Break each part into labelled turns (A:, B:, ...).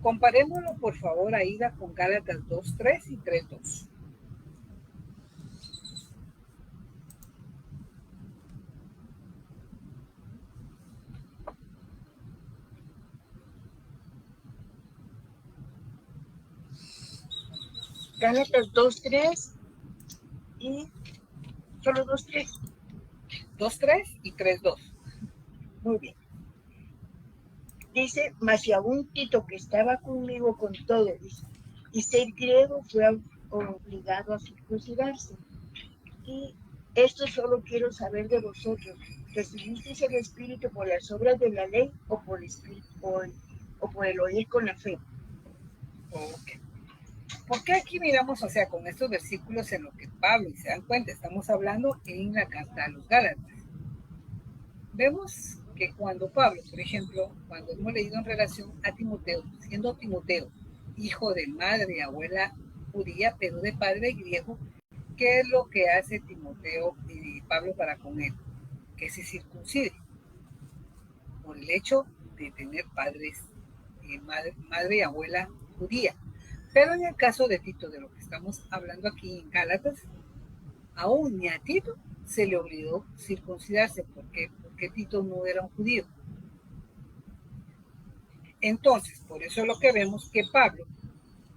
A: Comparémoslo, por favor, Aida, con Gálatas 2:3 y 3:2.
B: Gálatas 2:3 y solo 2:3.
A: 2:3 y 3:2.
B: Muy bien. Dice, mas si aún Tito, que estaba conmigo con todo, y ser griego, fue obligado a circuncidarse. Y esto solo quiero saber de vosotros, ¿recibisteis el Espíritu por las obras de la ley o por el Espíritu o por el oír con la fe?
A: Okay. ¿Por qué aquí miramos, o sea, con estos versículos en lo que Pablo, y se dan cuenta, estamos hablando en la carta a los Gálatas? Vemos que cuando Pablo, por ejemplo, cuando hemos leído en relación a Timoteo, siendo Timoteo hijo de madre y abuela judía, pero de padre griego, ¿qué es lo que hace Timoteo y Pablo para con él? Que se circuncide por el hecho de tener padres, madre y abuela judía. Pero en el caso de Tito, de lo que estamos hablando aquí en Gálatas, aún ni a Tito se le obligó circuncidarse. ¿Por qué? Porque Tito no era un judío. Entonces, por eso es lo que vemos que Pablo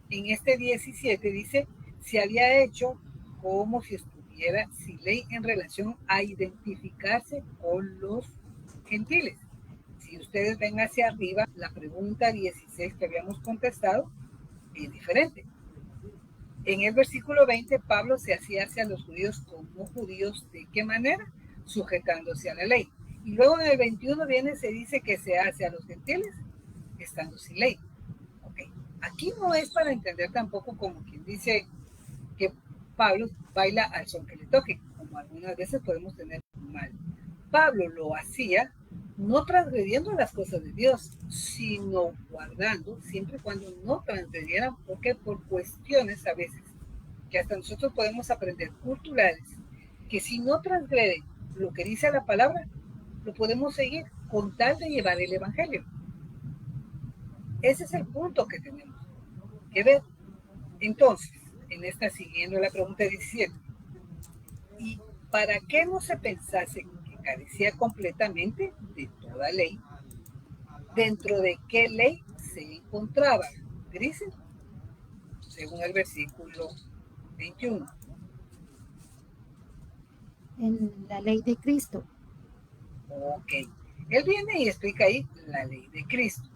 A: en este 17 dice, se había hecho como si estuviera sin ley en relación a identificarse con los gentiles. Si ustedes ven hacia arriba, la pregunta 16 que habíamos contestado es diferente. En el versículo 20, Pablo se hacía hacia los judíos como judíos, ¿de qué manera? Sujetándose a la ley. Y luego en el 21 viene, se dice que se hace a los gentiles estando sin ley. Okay. Aquí no es para entender tampoco como quien dice que Pablo baila al son que le toque, como algunas veces podemos tener mal. Pablo lo hacía no transgrediendo las cosas de Dios, sino guardando, siempre y cuando no transgredieran, porque por cuestiones a veces, que hasta nosotros podemos aprender culturales, que si no transgreden lo que dice la palabra, lo podemos seguir con tal de llevar el evangelio. Ese es el punto que tenemos que ver. Entonces, en esta siguiendo la pregunta 17, ¿y para qué no se pensase que carecía completamente de toda ley? ¿Dentro de qué ley se encontraba? Dice, según el versículo 21.
C: En la ley de Cristo.
A: Ok. Él viene y explica ahí la ley de Cristo.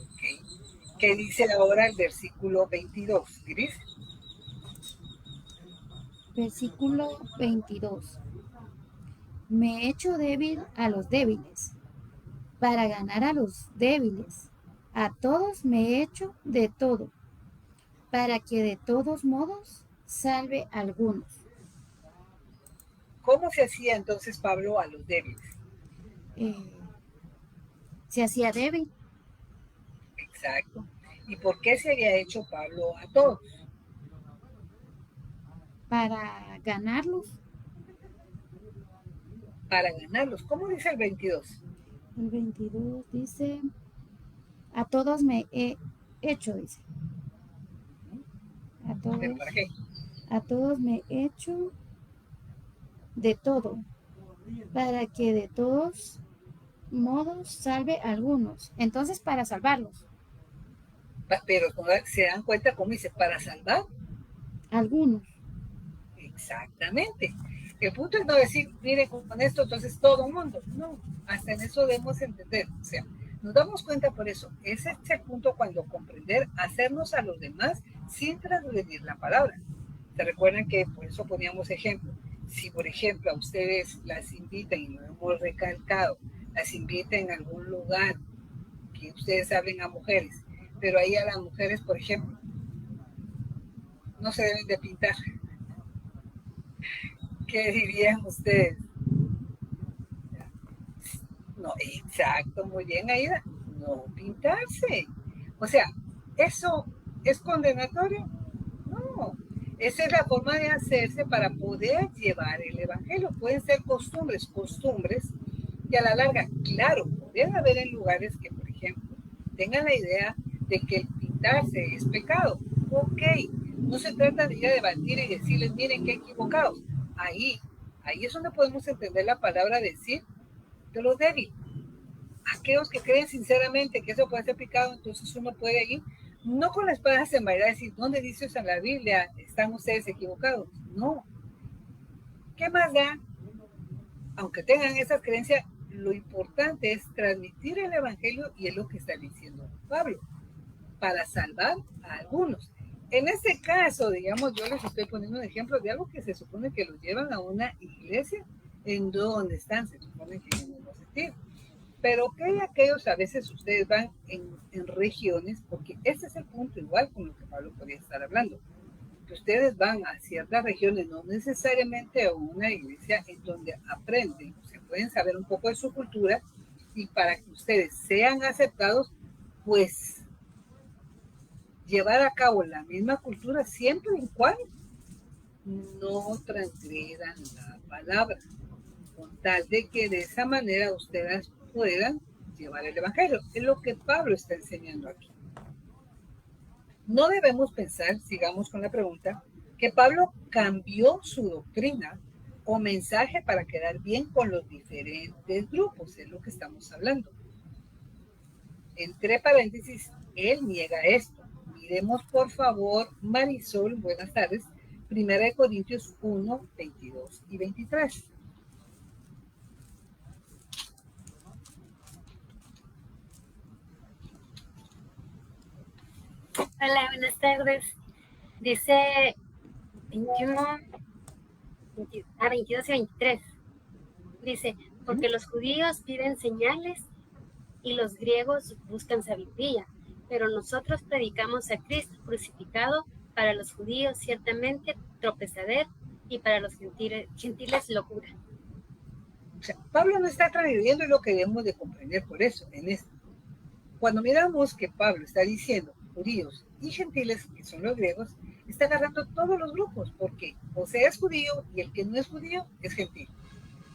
A: Ok. ¿Qué dice ahora el versículo 22? Gris.
C: Versículo 22. Me he hecho débil a los débiles, para ganar a los débiles. A todos me he hecho de todo, para que de todos modos salve a algunos.
A: ¿Cómo se hacía entonces Pablo a los débiles?
C: Se hacía débil.
A: Exacto. ¿Y por qué se había hecho Pablo a todos?
C: Para ganarlos.
A: Para ganarlos. ¿Cómo dice el 22?
C: El 22 dice, a todos me he hecho, dice.
A: ¿Pero para qué?
C: A todos me he hecho de todo, para que de todos modos salve a algunos. Entonces, para salvarlos.
A: Pero se dan cuenta cómo dice, para salvar.
C: Algunos.
A: Exactamente. El punto es no decir, mire, con esto entonces todo el mundo. No, hasta en eso debemos entender. O sea, nos damos cuenta por eso. Ese es el punto cuando comprender, hacernos a los demás sin transgredir la palabra. ¿Se recuerdan que por eso poníamos ejemplo? Si, por ejemplo, a ustedes las invitan, y lo hemos recalcado, las invitan a algún lugar que ustedes hablen a mujeres, pero ahí a las mujeres, por ejemplo, no se deben de pintar. ¿Qué dirían ustedes? No, exacto, muy bien, Aida. No pintarse. O sea, ¿eso es condenatorio? No. Esa es la forma de hacerse para poder llevar el evangelio. Pueden ser costumbres, que a la larga, claro, pueden haber en lugares que, por ejemplo, tengan la idea de que el pintarse es pecado. Ok, no se trata de ir a debatir y decirles, miren qué equivocados. Ahí es donde podemos entender la palabra decir de los débiles. Aquellos que creen sinceramente que eso puede ser pecado, entonces uno puede ir, no con la espada desenvainada, decir, ¿dónde dice eso en la Biblia? ¿Están ustedes equivocados? No. ¿Qué más da? Aunque tengan esas creencias, lo importante es transmitir el evangelio, y es lo que está diciendo Pablo, para salvar a algunos. En este caso, digamos, yo les estoy poniendo un ejemplo de algo que se supone que los llevan a una iglesia en donde están, se supone que en el mismo sentido. Pero que hay aquellos, a veces ustedes van en regiones, porque ese es el punto, igual con lo que Pablo podría estar hablando, que ustedes van a ciertas regiones, no necesariamente a una iglesia, en donde aprenden, se pueden saber un poco de su cultura, y para que ustedes sean aceptados, pues llevar a cabo la misma cultura siempre y cuando no transgredan la palabra, con tal de que de esa manera ustedes puedan llevar el evangelio. Es lo que Pablo está enseñando aquí. No debemos pensar, sigamos con la pregunta, que Pablo cambió su doctrina o mensaje para quedar bien con los diferentes grupos, es lo que estamos hablando. Entre paréntesis, él niega esto. Miremos por favor, Marisol, buenas tardes, 1 Corintios 1, 22 y 23.
D: Hola, buenas tardes. Dice 21, 22 y 23. Dice, porque los judíos piden señales y los griegos buscan sabiduría, pero nosotros predicamos a Cristo crucificado, para los judíos ciertamente tropezadero y para los gentiles locura.
A: O sea, Pablo no está transgrediendo, y lo que debemos de comprender por eso, en esto. Cuando miramos que Pablo está diciendo judíos y gentiles, que son los griegos, está agarrando todos los grupos, porque o sea es judío y el que no es judío es gentil.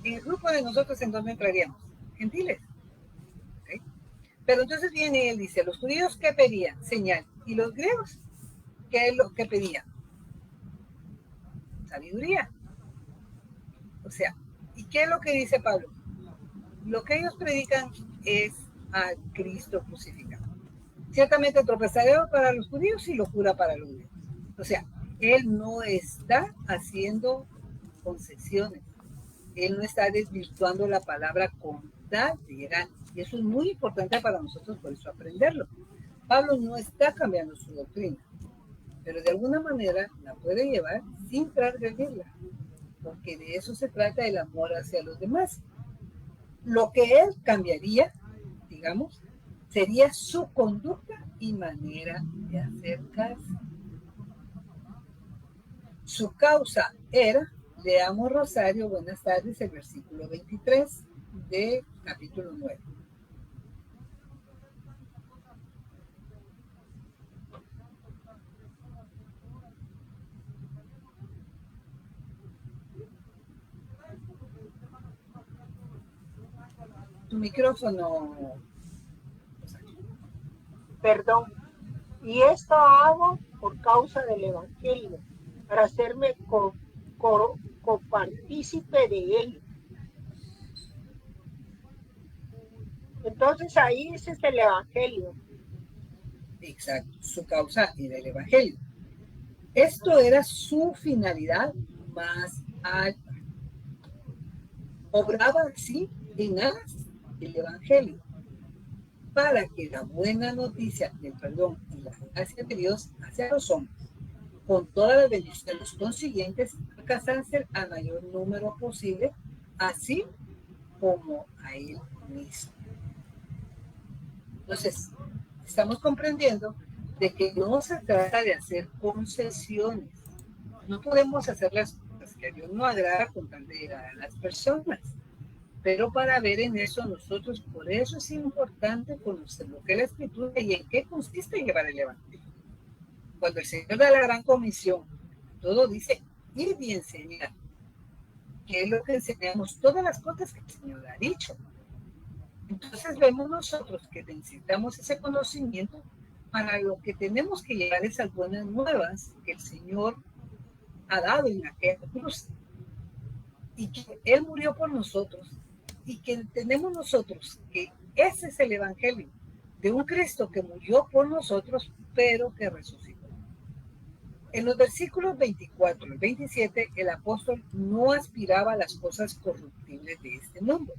A: En el grupo de nosotros, ¿en dónde entraríamos? Gentiles. ¿Okay? Pero entonces viene él, dice, los judíos ¿qué pedían? Señal. ¿Y los griegos qué es lo que pedían? Sabiduría. O sea, ¿y qué es lo que dice Pablo? Lo que ellos predican es a Cristo crucificado. Ciertamente tropezadero para los judíos y locura para los griegos. O sea, él no está haciendo concesiones. Él no está desvirtuando la palabra con tal de llegar. Y eso es muy importante para nosotros, por eso aprenderlo. Pablo no está cambiando su doctrina, pero de alguna manera la puede llevar sin transgredirla, porque de eso se trata el amor hacia los demás. Lo que él cambiaría, digamos, sería su conducta y manera de acercarse. Su causa era, leamos Rosario, buenas tardes, el versículo 23 de capítulo 9. Tu micrófono.
B: Perdón. Y esto hago por causa del Evangelio, para hacerme copartícipe de él. Entonces ahí ese es el Evangelio.
A: Exacto, su causa era el Evangelio. Esto era su finalidad más alta. Obraba así en aras del Evangelio, para que la buena noticia del perdón y la gracia de Dios hacia los hombres, con todas las bendiciones consiguientes, alcanzase al mayor número posible, así como a él mismo. Entonces, estamos comprendiendo de que no se trata de hacer concesiones. No podemos hacer las cosas que a Dios no agrada con tal de llegar a las personas. Pero para ver en eso nosotros, por eso es importante conocer lo que es la Escritura y en qué consiste llevar el Evangelio. Cuando el Señor da la gran comisión, todo dice ir y enseñar. ¿Qué es lo que enseñamos? Todas las cosas que el Señor ha dicho. Entonces vemos nosotros que necesitamos ese conocimiento para lo que tenemos que llevar esas buenas nuevas que el Señor ha dado en aquella cruz. Y que Él murió por nosotros. Y que tenemos nosotros que ese es el evangelio de un Cristo que murió por nosotros, pero que resucitó. En los versículos 24 y 27, el apóstol no aspiraba a las cosas corruptibles de este mundo,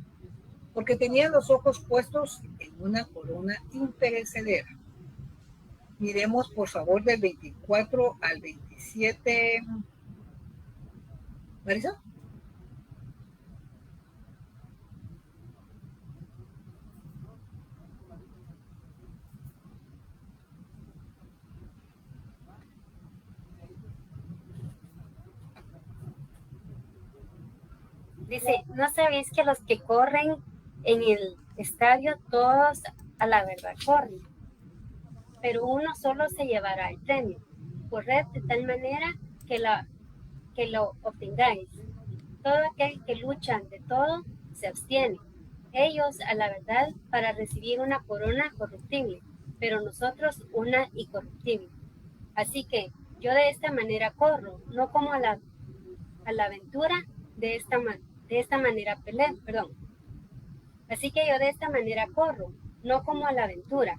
A: porque tenía los ojos puestos en una corona imperecedera. Miremos, por favor, del 24 al 27. ¿Marisa?
D: Dice, ¿no sabéis que los que corren en el estadio, todos a la verdad corren? Pero uno solo se llevará el premio. Corred de tal manera que lo obtengáis. Todo aquel que lucha de todo se abstiene. Ellos a la verdad para recibir una corona corruptible, pero nosotros una incorruptible. Así que yo de esta manera corro, no como a la aventura, de esta manera peleo, perdón. Así que yo de esta manera corro, no como a la aventura,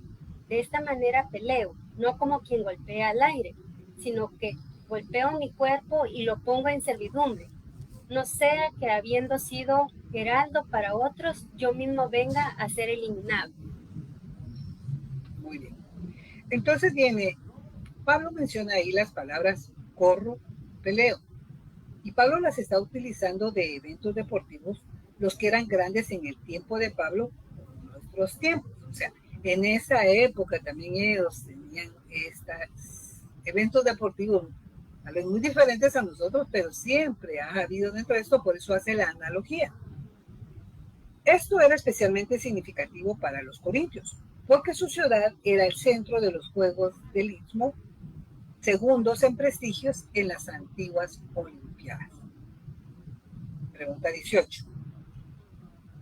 D: de esta manera peleo, no como quien golpea al aire, sino que golpeo mi cuerpo y lo pongo en servidumbre. No sea que habiendo sido heraldo para otros, yo mismo venga a ser eliminado.
A: Muy bien. Entonces Pablo menciona ahí las palabras corro, peleo. Y Pablo las está utilizando de eventos deportivos, los que eran grandes en el tiempo de Pablo, en nuestros tiempos. O sea, en esa época también ellos tenían estos eventos deportivos, tal vez muy diferentes a nosotros, pero siempre ha habido dentro de esto, por eso hace la analogía. Esto era especialmente significativo para los corintios, porque su ciudad era el centro de los Juegos del Istmo, segundos en prestigios en las antiguas Olimpiadas. Pregunta 18.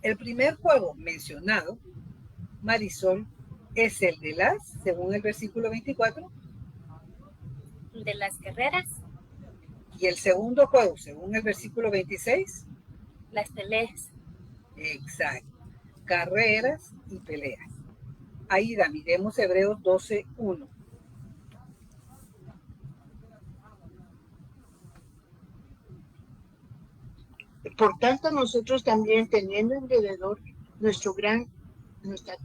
A: El primer juego mencionado, Marisol, es el de las, según el versículo 24.
D: De las carreras.
A: Y el segundo juego, según el versículo 26.
D: Las peleas.
A: Exacto. Carreras y peleas. Aida, miremos Hebreos 12:1.
B: Por tanto, nosotros también, teniendo alrededor nuestra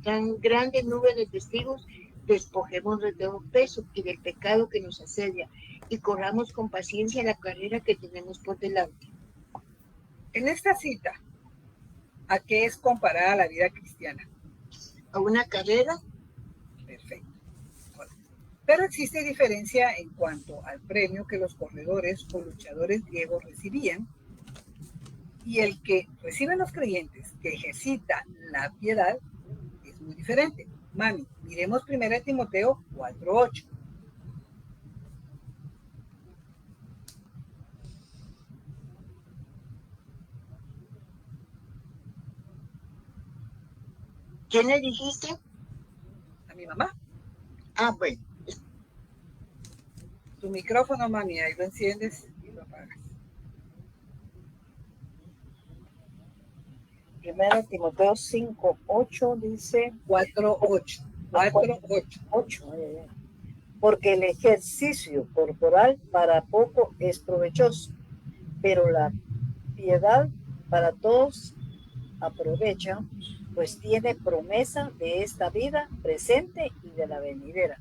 B: tan grande nube de testigos, despojemos de todo peso y del pecado que nos asedia y corramos con paciencia la carrera que tenemos por delante.
A: En esta cita, ¿a qué es comparada la vida cristiana?
B: ¿A una carrera?
A: Perfecto. Pero existe diferencia en cuanto al premio que los corredores o luchadores griegos recibían y el que reciben los creyentes que ejercitan la piedad es muy diferente. Mami, miremos 1 Timoteo 4:8.
B: ¿Quién le dijiste?
A: A mi mamá.
B: Ah, bueno.
A: Tu micrófono, mami, ahí lo enciendes y lo apagas.
E: 1 Timoteo 5:8 dice
A: 4:8.
E: 8. Porque el ejercicio corporal para poco es provechoso, pero la piedad para todos aprovecha, pues tiene promesa de esta vida presente y de la venidera.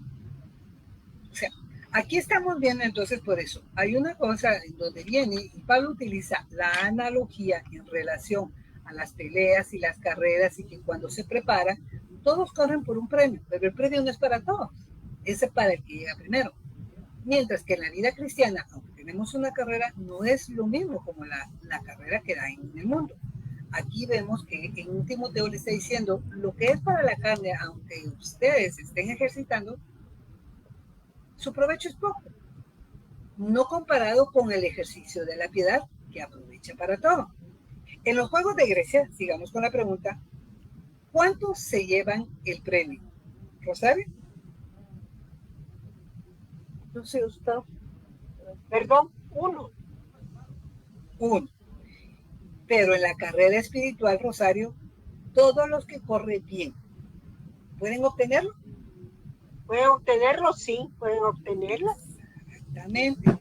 A: O sea, aquí estamos viendo entonces por eso. Hay una cosa en donde viene y Pablo utiliza la analogía en relación a las peleas y las carreras y que cuando se prepara, todos corren por un premio, pero el premio no es para todos, ese es para el que llega primero. Mientras que en la vida cristiana, aunque tenemos una carrera, no es lo mismo como la carrera que da en el mundo. Aquí vemos que en Timoteo le está diciendo, lo que es para la carne, aunque ustedes estén ejercitando, su provecho es poco, no comparado con el ejercicio de la piedad que aprovecha para todo. En los Juegos de Grecia, sigamos con la pregunta, ¿Cuántos se llevan el premio? ¿Rosario?
E: No sé, usted.
B: Perdón, uno.
A: Uno. Pero en la carrera espiritual, Rosario, todos los que corren bien, ¿pueden obtenerlo?
B: ¿Pueden obtenerlo? Sí, pueden obtenerlo.
A: Exactamente.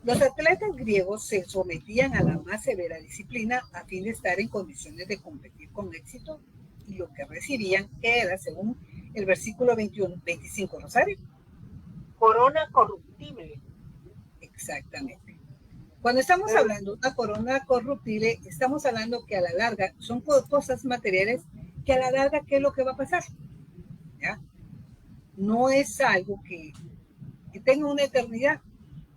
A: Los atletas griegos se sometían a la más severa disciplina a fin de estar en condiciones de competir con éxito y lo que recibían era, según el versículo 25, Rosario.
B: Corona corruptible.
A: Exactamente. Cuando estamos hablando de una corona corruptible, estamos hablando que a la larga son cosas materiales que a la larga, ¿qué es lo que va a pasar? ¿Ya? No es algo que tenga una eternidad.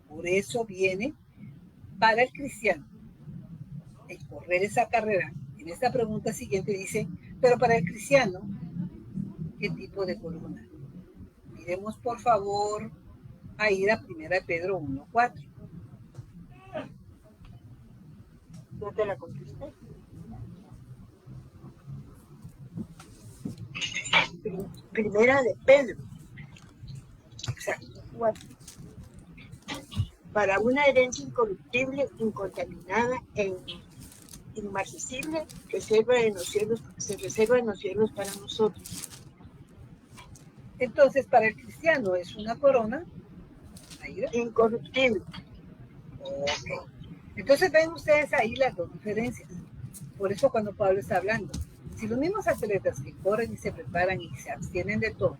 A: Por eso viene para el cristiano el correr esa carrera. En esta pregunta siguiente dice, pero para el cristiano, ¿qué tipo de corona? Miremos por favor a ir a 1 Pedro 1:4.
B: No te la contesté. Primera de Pedro.
A: Exacto.
B: Para una herencia incorruptible, incontaminada e inmarcesible que se reserva en los cielos para nosotros.
A: Entonces, para el cristiano es una corona. Ahí va.
B: Incorruptible.
A: Ok. Entonces ven ustedes ahí las dos diferencias. Por eso cuando Pablo está hablando, si los mismos atletas que corren y se preparan y se abstienen de todo,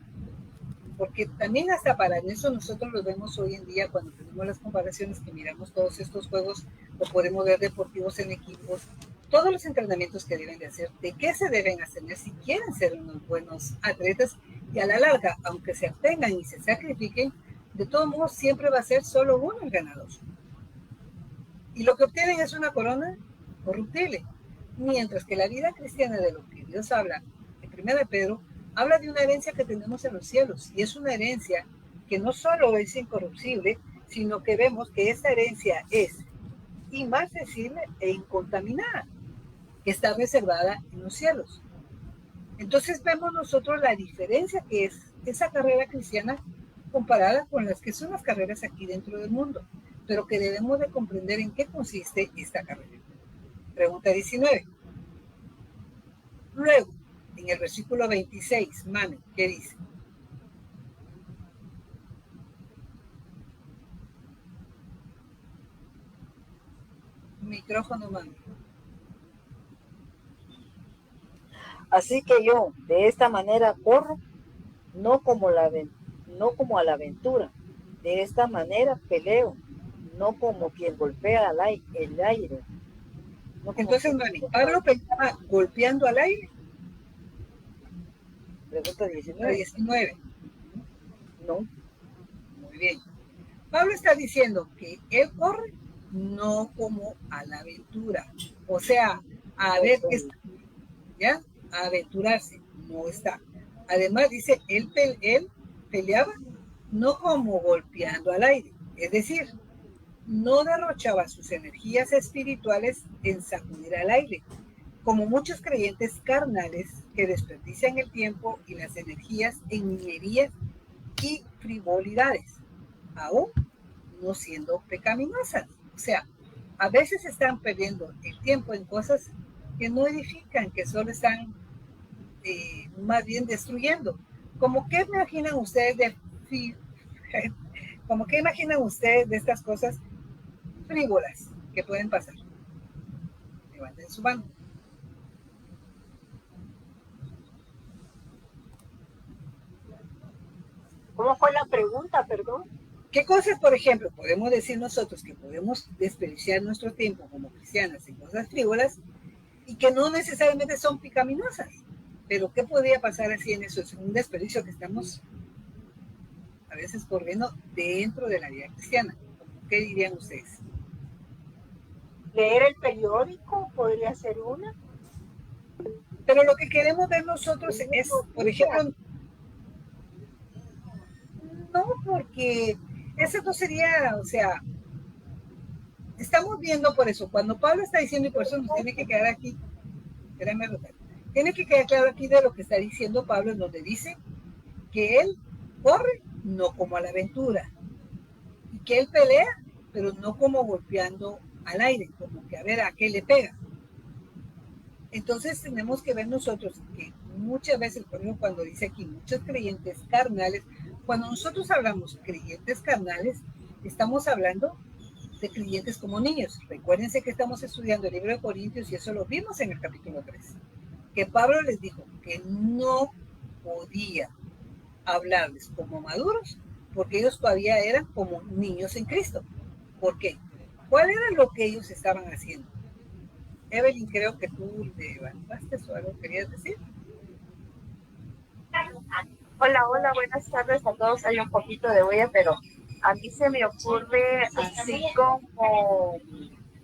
A: porque también hasta para eso nosotros los vemos hoy en día cuando tenemos las comparaciones que miramos todos estos juegos, o podemos ver deportivos en equipos, todos los entrenamientos que deben de hacer, de qué se deben hacer si quieren ser unos buenos atletas, y a la larga, aunque se abstengan y se sacrifiquen, de todos modos siempre va a ser solo uno el ganador. Y lo que obtienen es una corona corruptible. Mientras que la vida cristiana, de lo que Dios habla en 1 Pedro, habla de una herencia que tenemos en los cielos. Y es una herencia que no solo es incorruptible, sino que vemos que esta herencia es inmarcesible e incontaminada, que está reservada en los cielos. Entonces vemos nosotros la diferencia que es esa carrera cristiana comparada con las que son las carreras aquí dentro del mundo, pero que debemos de comprender en qué consiste esta carrera. Pregunta 19. Luego, en el versículo 26, Manu, ¿qué dice? Micrófono, Manu.
E: Así que yo, de esta manera corro, no como a la aventura. De esta manera peleo, no como quien golpea el aire. No como
A: Entonces, Manu, ¿Pablo peleaba golpeando al aire?
E: Pregunta 19.
A: 19.
E: No.
A: Muy bien. Pablo está diciendo que él corre no como a la aventura. O sea, a ver qué está, ¿ya? A aventurarse, no está. Además dice, él peleaba no como golpeando al aire, es decir, no derrochaba sus energías espirituales en sacudir al aire, como muchos creyentes carnales que desperdician el tiempo y las energías en niñerías y frivolidades, aún no siendo pecaminosas. O sea, a veces están perdiendo el tiempo en cosas que no edifican, que solo están más bien destruyendo. ¿Cómo qué imaginan ustedes como qué imaginan ustedes de estas cosas frívolas que pueden pasar? Levanten su mano.
B: ¿Cómo fue la pregunta, perdón?
A: ¿Qué cosas, por ejemplo, podemos decir nosotros que podemos desperdiciar nuestro tiempo como cristianas en cosas frívolas y que no necesariamente son pecaminosas? Pero ¿qué podría pasar así en eso? Es un desperdicio que estamos a veces corriendo dentro de la vida cristiana. ¿Qué dirían ustedes?
B: Leer el periódico podría ser una.
A: Pero lo que queremos ver nosotros es, por ejemplo, no, porque eso no sería, o sea, estamos viendo por eso, cuando Pablo está diciendo, y por eso nos tiene que quedar aquí, espérame, tiene que quedar claro aquí de lo que está diciendo Pablo, en donde dice que él corre no como a la aventura y que él pelea, pero no como golpeando al aire, como que a ver a qué le pega. Entonces tenemos que ver nosotros que muchas veces, por ejemplo, cuando dice aquí muchos creyentes carnales, cuando nosotros hablamos creyentes carnales, estamos hablando de creyentes como niños. Recuérdense que estamos estudiando el libro de Corintios y eso lo vimos en el capítulo 3, que Pablo les dijo que no podía hablarles como maduros porque ellos todavía eran como niños en Cristo. ¿Por qué? ¿Cuál era lo que ellos estaban haciendo? Evelyn, creo que tú levantaste o algo querías decir.
F: Hola, hola, buenas tardes a todos. Hay un poquito de bulla, pero a mí se me ocurre así como,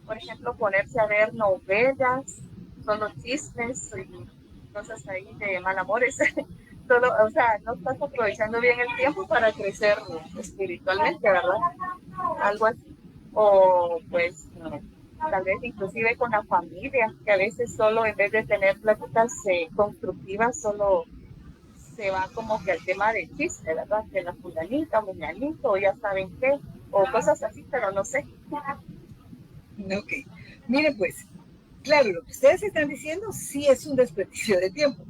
F: por ejemplo, ponerse a ver novelas, solo chismes y cosas ahí de mal amores. Solo, o sea, no estás aprovechando bien el tiempo para crecer espiritualmente, ¿verdad? Algo así. O pues, tal vez inclusive con la familia, que a veces solo en vez de tener pláticas constructivas, solo se va como que al tema del chiste, ¿verdad? Que la fulanita, fulanito, o ya saben qué, o cosas así, pero no sé.
A: Ok, miren pues, claro, lo que ustedes están diciendo sí es un desperdicio de tiempo,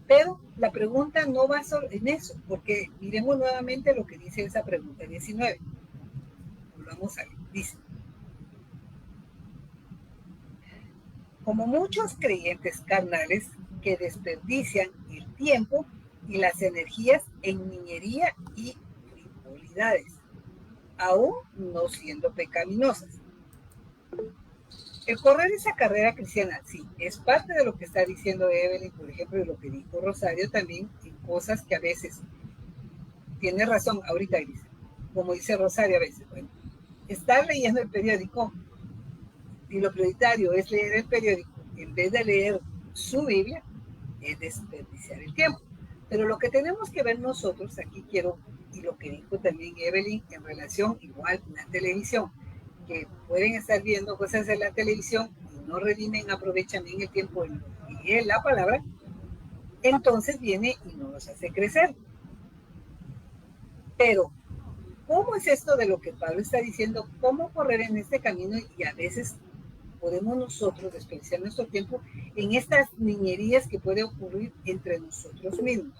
A: pero la pregunta no va solo en eso, porque miremos nuevamente lo que dice esa pregunta 19. Volvamos a ver, dice, como muchos creyentes carnales que desperdician el tiempo y las energías en niñería y frivolidades, aún no siendo pecaminosas. El correr esa carrera cristiana, sí, es parte de lo que está diciendo Evelyn, por ejemplo, y lo que dijo Rosario también, en cosas que a veces, tiene razón, ahorita dice, como dice Rosario a veces, bueno, estar leyendo el periódico y lo prioritario es leer el periódico en vez de leer su Biblia, es desperdiciar el tiempo. Pero lo que tenemos que ver nosotros, aquí quiero, y lo que dijo también Evelyn en relación igual a la televisión, que pueden estar viendo cosas en la televisión y no redimen, aprovechan bien el tiempo y en la palabra, entonces viene y no nos hace crecer. Pero, ¿cómo es esto de lo que Pablo está diciendo? ¿Cómo correr en este camino? Y a veces podemos nosotros desperdiciar nuestro tiempo en estas niñerías que puede ocurrir entre nosotros mismos.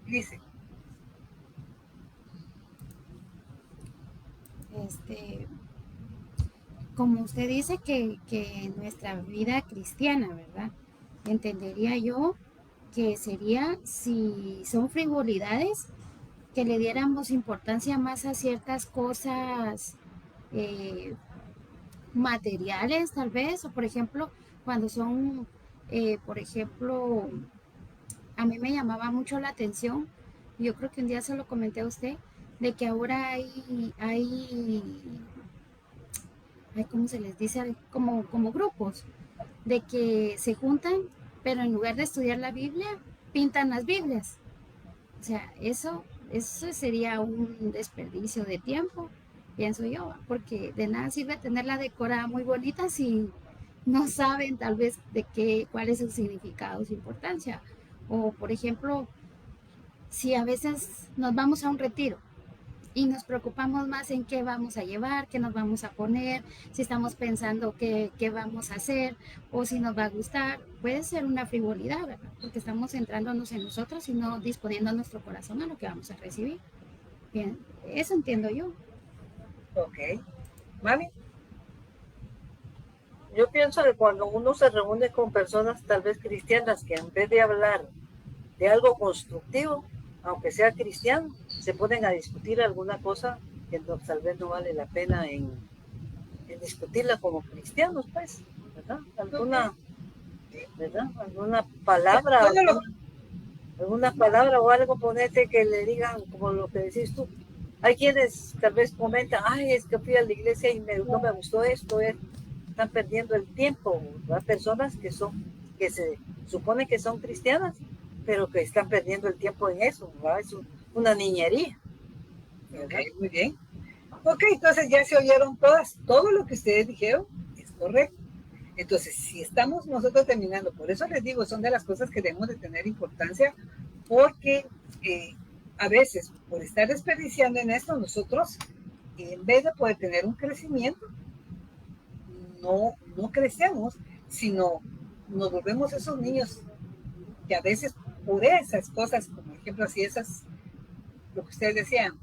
A: Dice.
C: Como usted dice que en nuestra vida cristiana, ¿verdad? Entendería yo que sería, si son frivolidades, que le diéramos importancia más a ciertas cosas materiales, tal vez, o por ejemplo, cuando son, por ejemplo, a mí me llamaba mucho la atención, yo creo que un día se lo comenté a usted, de que ahora hay ¿cómo se les dice? Como grupos, de que se juntan, pero en lugar de estudiar la Biblia, pintan las Biblias. O sea, eso sería un desperdicio de tiempo, pienso yo, porque de nada sirve tenerla decorada muy bonita si no saben tal vez cuál es su significado, su importancia. O, por ejemplo, si a veces nos vamos a un retiro y nos preocupamos más en qué vamos a llevar, qué nos vamos a poner, si estamos pensando qué vamos a hacer o si nos va a gustar, puede ser una frivolidad, ¿verdad? Porque estamos centrándonos en nosotros y no disponiendo nuestro corazón a lo que vamos a recibir. Bien, eso entiendo yo.
A: Ok. Mami.
E: Yo pienso que cuando uno se reúne con personas tal vez cristianas que en vez de hablar de algo constructivo, aunque sea cristiano, se ponen a discutir alguna cosa que tal vez no vale la pena en discutirla como cristianos, pues, ¿verdad? Alguna palabra, alguna palabra o algo, ponete que le digan, como lo que decís tú. Hay quienes tal vez comentan, ay, es que fui a la iglesia y no me gustó esto, están perdiendo el tiempo, ¿verdad? Personas que se supone que son cristianas, pero que están perdiendo el tiempo en eso, ¿verdad? Es una niñería.
A: Ok, muy bien. Ok, entonces ya se oyeron todo lo que ustedes dijeron, es correcto. Entonces, si estamos nosotros terminando, por eso les digo, son de las cosas que debemos de tener importancia, porque a veces, por estar desperdiciando en esto, nosotros, en vez de poder tener un crecimiento, no crecemos, sino nos volvemos esos niños que a veces por esas cosas, como ejemplo así, esas, lo que ustedes decían,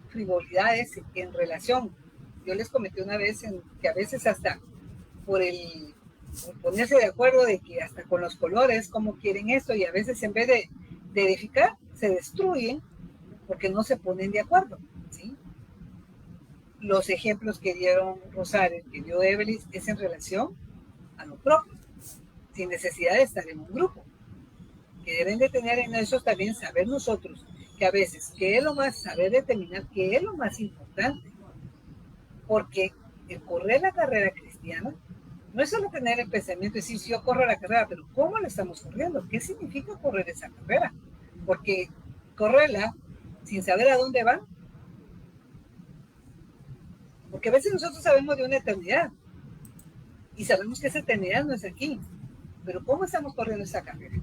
A: frivolidades en relación. Yo les comenté una vez que a veces hasta por ponerse de acuerdo de que hasta con los colores, cómo quieren esto, y a veces en vez de edificar, se destruyen porque no se ponen de acuerdo, ¿sí? Los ejemplos que dieron Rosario, que dio Evelyn, es en relación a lo propio, sin necesidad de estar en un grupo. Que deben de tener en eso también saber nosotros, que a veces, que es lo más, saber determinar qué es lo más importante, porque el correr la carrera cristiana no es solo tener el pensamiento de decir, si yo corro la carrera, pero ¿cómo la estamos corriendo? ¿Qué significa correr esa carrera? Porque correrla sin saber a dónde van, porque a veces nosotros sabemos de una eternidad y sabemos que esa eternidad no es aquí, pero ¿cómo estamos corriendo esa carrera?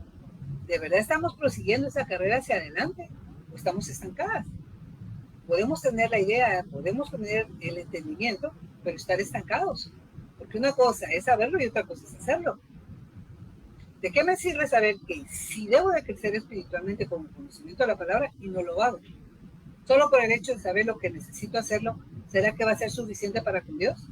A: ¿De verdad estamos prosiguiendo esa carrera hacia adelante o estamos estancadas? Podemos tener la idea, podemos tener el entendimiento, pero estar estancados. Porque una cosa es saberlo y otra cosa es hacerlo. ¿De qué me sirve saber que si debo de crecer espiritualmente con el conocimiento de la palabra y no lo hago? Solo por el hecho de saber lo que necesito hacerlo, ¿será que va a ser suficiente para con Dios?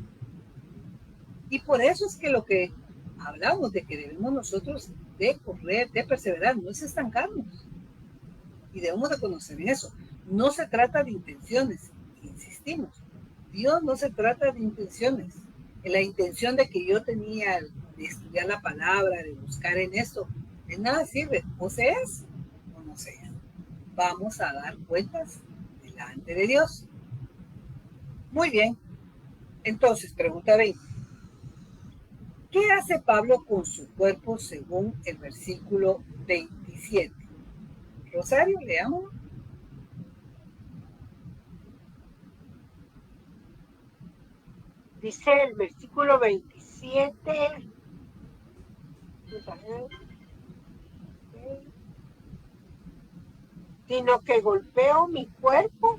A: Y por eso es que lo que hablamos de que debemos nosotros de correr, de perseverar, no es estancarnos. Y debemos de conocer eso. No se trata de intenciones, insistimos. Dios no se trata de intenciones. En la intención de que yo tenía de estudiar la palabra, de buscar en esto, de nada sirve. O seas o no seas. Vamos a dar cuentas delante de Dios. Muy bien. Entonces, pregunta 20. ¿Qué hace Pablo con su cuerpo según el versículo 27? Rosario, leamos.
G: Dice el versículo 27, sino que golpeo mi cuerpo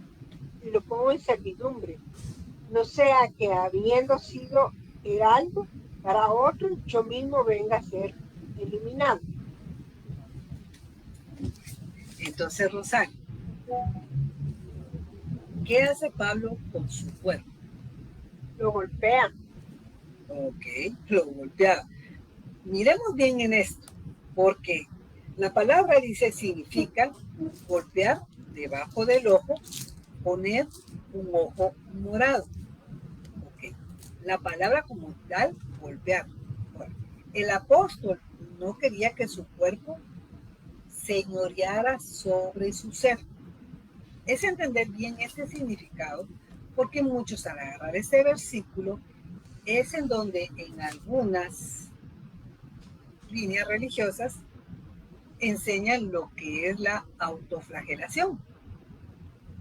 G: y lo pongo en servidumbre, no sea que habiendo sido heraldo para otro, yo mismo venga a ser eliminado.
A: Entonces, Rosario, ¿qué hace Pablo con su cuerpo?
G: Lo golpea.
A: Ok, lo golpea. Miremos bien en esto, porque la palabra dice significa golpear debajo del ojo, poner un ojo morado. Ok, la palabra como tal, golpear. Bueno, el apóstol no quería que su cuerpo señoreara sobre su ser. Es entender bien este significado, porque muchos al agarrar este versículo es en donde en algunas líneas religiosas enseñan lo que es la autoflagelación.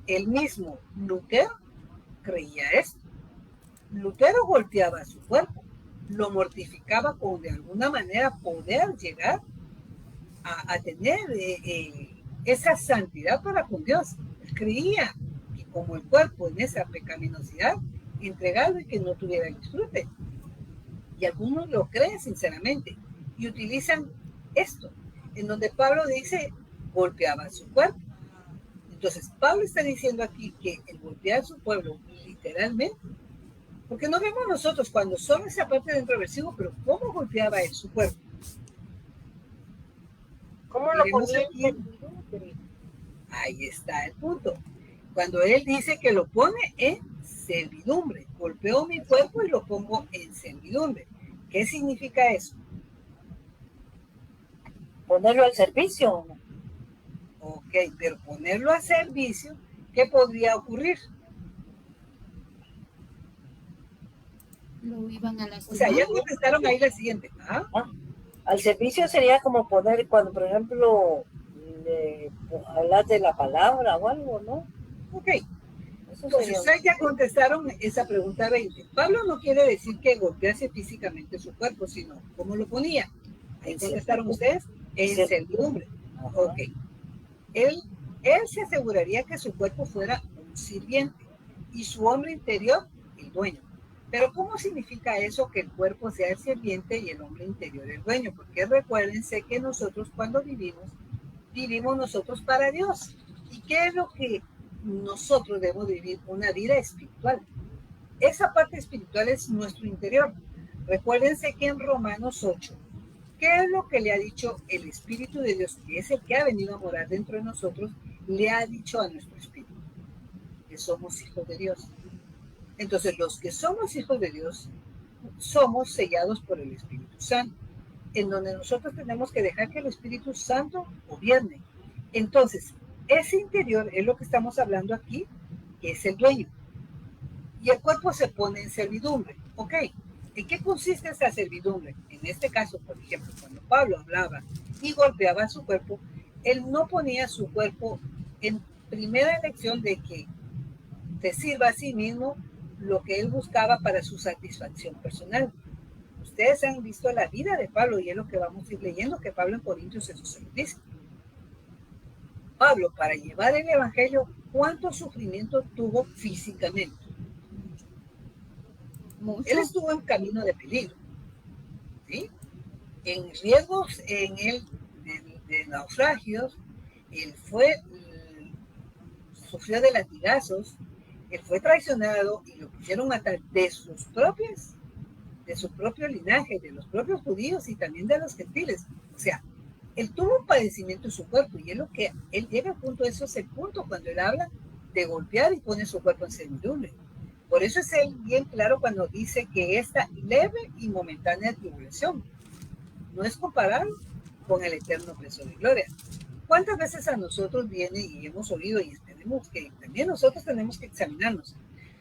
A: El mismo Lutero creía esto. Lutero golpeaba a su cuerpo, lo mortificaba con de alguna manera poder llegar a tener esa santidad para con Dios. Él creía que como el cuerpo en esa pecaminosidad, entregarlo y que no tuviera el disfrute. Y algunos lo creen sinceramente y utilizan esto, en donde Pablo dice, golpeaba a su cuerpo. Entonces, Pablo está diciendo aquí que el golpear a su pueblo, literalmente, porque no vemos nosotros cuando solo esa parte dentro del versículo, pero ¿cómo golpeaba él su cuerpo?
G: ¿Cómo lo ponía en servidumbre?
A: Ahí está el punto. Cuando él dice que lo pone en servidumbre, golpeo mi cuerpo y lo pongo en servidumbre. ¿Qué significa eso?
E: Ponerlo al servicio.
A: Ok, pero ponerlo a servicio, ¿qué podría ocurrir?
C: Lo iban a
A: O
C: lastimar.
A: sea, ya contestaron ahí la siguiente. ¿Ah?
E: Al servicio sería como poner, cuando por ejemplo hablas de la palabra o algo, ¿no?
A: Ok. Entonces, ustedes ya contestaron esa pregunta 20. Pablo no quiere decir que golpease físicamente su cuerpo, sino, ¿cómo lo ponía? Ahí contestaron ustedes, en servidumbre. Ok. Él se aseguraría que su cuerpo fuera un sirviente y su hombre interior el dueño. Pero ¿cómo significa eso que el cuerpo sea el sirviente y el hombre interior el dueño? Porque recuérdense que nosotros cuando vivimos nosotros para Dios. ¿Y qué es lo que nosotros debemos vivir? Una vida espiritual. Esa parte espiritual es nuestro interior. Recuérdense que en Romanos 8, ¿qué es lo que le ha dicho el Espíritu de Dios, que es el que ha venido a morar dentro de nosotros? Le ha dicho a nuestro espíritu que somos hijos de Dios. Entonces, los que somos hijos de Dios, somos sellados por el Espíritu Santo, en donde nosotros tenemos que dejar que el Espíritu Santo gobierne. Entonces, ese interior es lo que estamos hablando aquí, que es el dueño. Y el cuerpo se pone en servidumbre. ¿Ok? ¿En qué consiste esa servidumbre? En este caso, por ejemplo, cuando Pablo hablaba y golpeaba su cuerpo, él no ponía su cuerpo en primera elección de que te sirva a sí mismo lo que él buscaba para su satisfacción personal. Ustedes han visto la vida de Pablo y es lo que vamos a ir leyendo, que Pablo en Corintios eso se lo dice. Pablo, para llevar el evangelio, ¿cuánto sufrimiento tuvo físicamente?
C: Mucho.
A: Él estuvo en camino de peligro, ¿sí? En riesgos de naufragios, él sufrió de latigazos, él fue traicionado y lo quisieron matar de su propio linaje, de los propios judíos y también de los gentiles. O sea, él tuvo un padecimiento en su cuerpo y es lo que él llega al punto, eso es el punto cuando él habla de golpear y pone su cuerpo en servidumbre. Por eso es él bien claro cuando dice que esta leve y momentánea tribulación no es comparable con el eterno peso de gloria. ¿Cuántas veces a nosotros viene y hemos oído y tenemos que, también nosotros tenemos que examinarnos,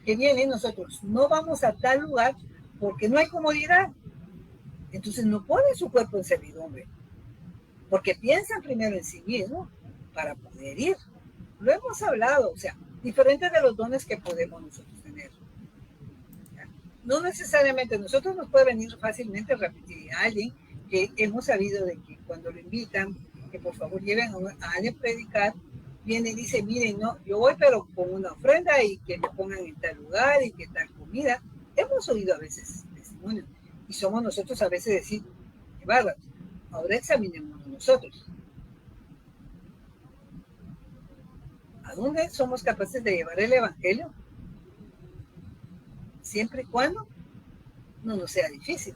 A: que viene nosotros, no vamos a tal lugar porque no hay comodidad? Entonces no pone su cuerpo en servidumbre, porque piensan primero en sí mismo para poder ir. Lo hemos hablado, o sea, diferente de los dones que podemos nosotros tener. No necesariamente nosotros nos puede venir fácilmente repetir a alguien que hemos sabido de que cuando lo invitan, que por favor lleven a alguien a predicar, viene y dice, miren, no, yo voy pero con una ofrenda y que me pongan en tal lugar y que tal comida. Hemos oído a veces testimonios y somos nosotros a veces decir, qué bárbaro, ahora examinemos nosotros. ¿A dónde somos capaces de llevar el evangelio? Siempre y cuando no nos sea difícil.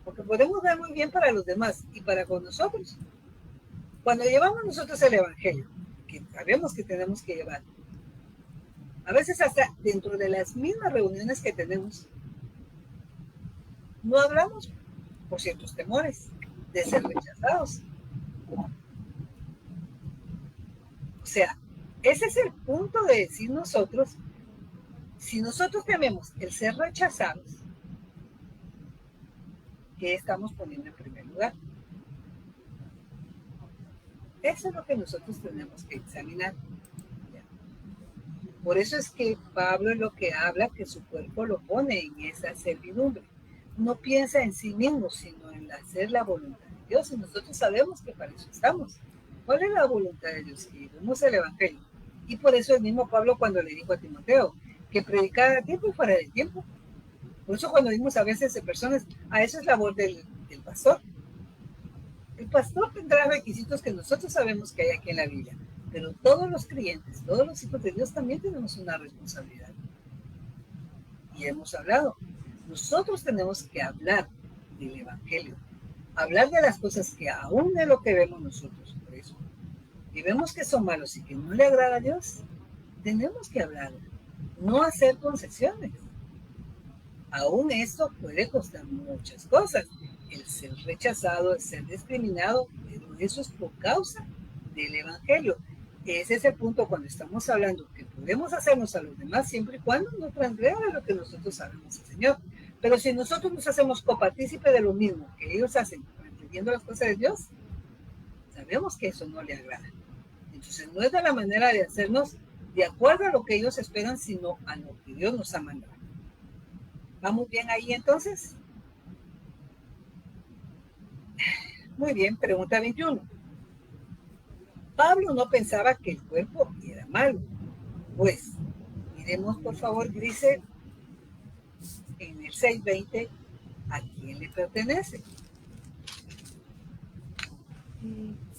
A: Porque podemos dar muy bien para los demás y para con nosotros. Cuando llevamos nosotros el evangelio, que sabemos que tenemos que llevar, a veces hasta dentro de las mismas reuniones que tenemos, no hablamos por ciertos temores de ser rechazados. O sea, ese es el punto de decir nosotros, si nosotros tememos el ser rechazados, ¿qué estamos poniendo en primer lugar? Eso es lo que nosotros tenemos que examinar. Por eso es que Pablo es lo que habla, que su cuerpo lo pone en esa servidumbre. No piensa en sí mismo, sino en hacer la voluntad de Dios. Y nosotros sabemos que para eso estamos. ¿Cuál es la voluntad de Dios? Que vemos el evangelio. Y por eso el mismo Pablo cuando le dijo a Timoteo que predicara a tiempo y fuera de tiempo. Por eso cuando vimos a veces de personas, a eso es labor del pastor. El pastor tendrá requisitos que nosotros sabemos que hay aquí en la Biblia, pero todos los creyentes, todos los hijos de Dios también tenemos una responsabilidad. Y hemos hablado, nosotros tenemos que hablar del evangelio, hablar de las cosas que aún de lo que vemos nosotros, por eso, y vemos que son malos y que no le agrada a Dios, tenemos que hablar, no hacer concesiones. Aún esto puede costar muchas cosas, el ser rechazado, el ser discriminado, pero eso es por causa del evangelio. Ese es el punto cuando estamos hablando que podemos hacernos a los demás siempre y cuando no transgreda lo que nosotros sabemos del Señor. Pero si nosotros nos hacemos copartícipe de lo mismo que ellos hacen, entendiendo las cosas de Dios, sabemos que eso no le agrada. Entonces no es de la manera de hacernos de acuerdo a lo que ellos esperan, sino a lo que Dios nos ha mandado. ¿Vamos bien ahí entonces? Muy bien, pregunta 21. Pablo no pensaba que el cuerpo era malo. Pues, miremos por favor, dice en el 6:20, ¿a quién le pertenece?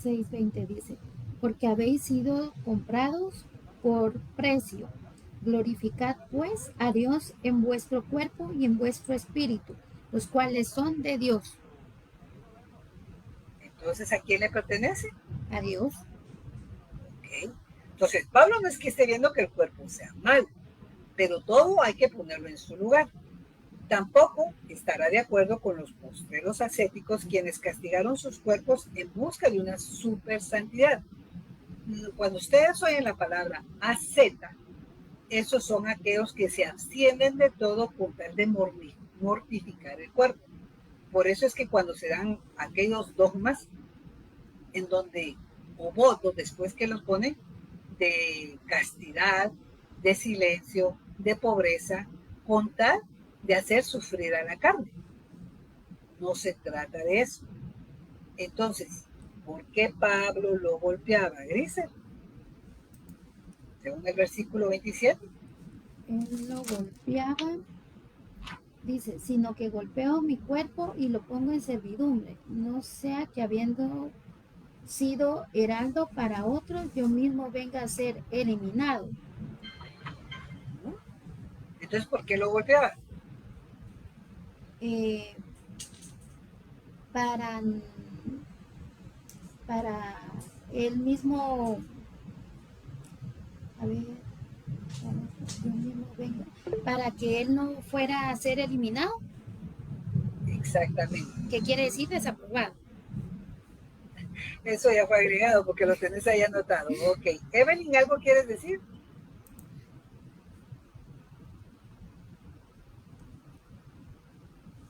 C: 6:20 dice, porque habéis sido comprados por precio. Glorificad pues a Dios en vuestro cuerpo y en vuestro espíritu, los cuales son de Dios.
A: Entonces, ¿a quién le pertenece?
C: A Dios.
A: Ok. Entonces, Pablo no es que esté viendo que el cuerpo sea malo, pero todo hay que ponerlo en su lugar. Tampoco estará de acuerdo con los postreros ascéticos, quienes castigaron sus cuerpos en busca de una super santidad. Cuando ustedes oyen la palabra asceta, esos son aquellos que se abstienen de todo con tal de mortificar el cuerpo. Por eso es que cuando se dan aquellos dogmas en donde, o votos después que los ponen, de castidad, de silencio, de pobreza, con tal de hacer sufrir a la carne. No se trata de eso. Entonces, ¿por qué Pablo lo golpeaba, Grisel? Según el versículo 27.
C: Él lo golpeaba, dice, sino que golpeo mi cuerpo y lo pongo en servidumbre, no sea que habiendo sido heraldo para otros, yo mismo venga a ser eliminado.
A: Entonces, ¿por qué lo golpeaba?
C: Para él mismo, a ver, yo mismo venga, para que él no fuera a ser eliminado.
A: Exactamente.
C: ¿Qué quiere decir desaprobado?
A: Eso ya fue agregado porque lo tenés ahí anotado. Ok. Evelyn, ¿algo quieres decir?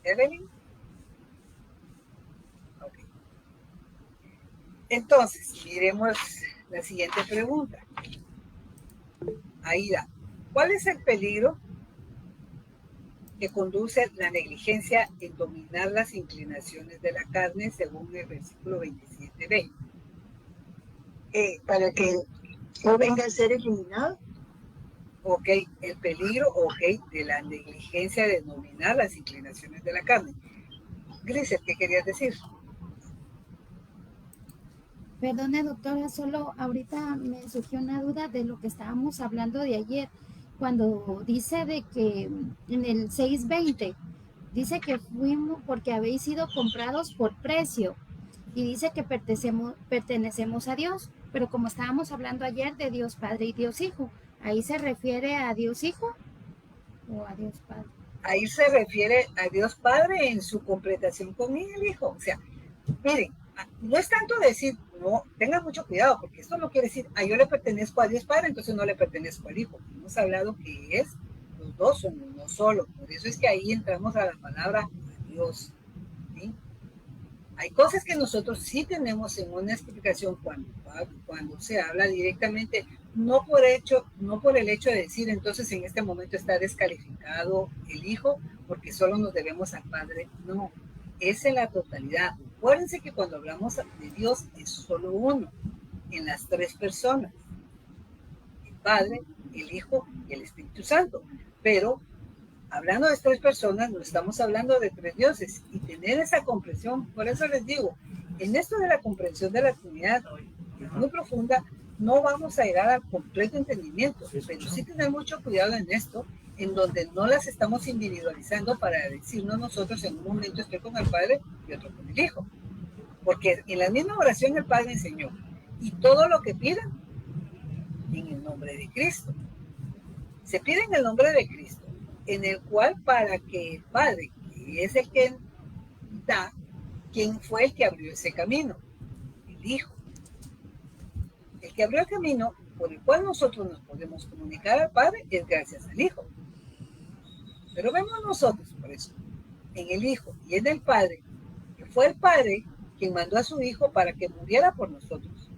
A: Evelyn. Ok. Entonces, miremos la siguiente pregunta. Aida, ¿cuál es el peligro que conduce la negligencia en dominar las inclinaciones de la carne según el versículo 27b?
B: Para que no venga a ser eliminado.
A: Ok, el peligro, ok, de la negligencia de dominar las inclinaciones de la carne. Grisel, ¿qué querías decir?
C: Perdone, doctora, solo ahorita me surgió una duda de lo que estábamos hablando de ayer, cuando dice de que en el 6:20 dice que fuimos porque habéis sido comprados por precio y dice que pertenecemos a Dios, pero como estábamos hablando ayer de Dios Padre y Dios Hijo, ¿ahí se refiere a Dios Hijo o a Dios Padre?
A: Ahí se refiere a Dios Padre en su completación con el Hijo. O sea, miren, no es tanto decir, no, tengan mucho cuidado, porque esto no quiere decir, yo le pertenezco a Dios Padre, entonces no le pertenezco al Hijo. Hemos hablado que los dos son uno solo. Por eso es que ahí entramos a la palabra Dios. ¿Sí? Hay cosas que nosotros sí tenemos en una explicación cuando se habla directamente, no por el hecho de decir, entonces en este momento está descalificado el Hijo, porque solo nos debemos al Padre. No, es en la totalidad. Acuérdense que cuando hablamos de Dios es solo uno, en las tres personas, el Padre, el Hijo y el Espíritu Santo. Pero hablando de tres personas, no estamos hablando de tres dioses, y tener esa comprensión, por eso les digo, en esto de la comprensión de la Trinidad, muy profunda, no vamos a llegar al completo entendimiento, pero sí tener mucho cuidado en esto, en donde no las estamos individualizando para decirnos nosotros en un momento estoy con el Padre y otro con el Hijo, porque en la misma oración el Padre enseñó, y todo lo que pidan, en el nombre de Cristo, se pide en el nombre de Cristo, en el cual para que el Padre, que es el que da, ¿quién fue el que abrió ese camino? El Hijo. El que abrió el camino por el cual nosotros nos podemos comunicar al Padre es gracias al Hijo. Pero vemos nosotros, por eso, en el Hijo y en el Padre, que fue el Padre quien mandó a su Hijo para que muriera por nosotros,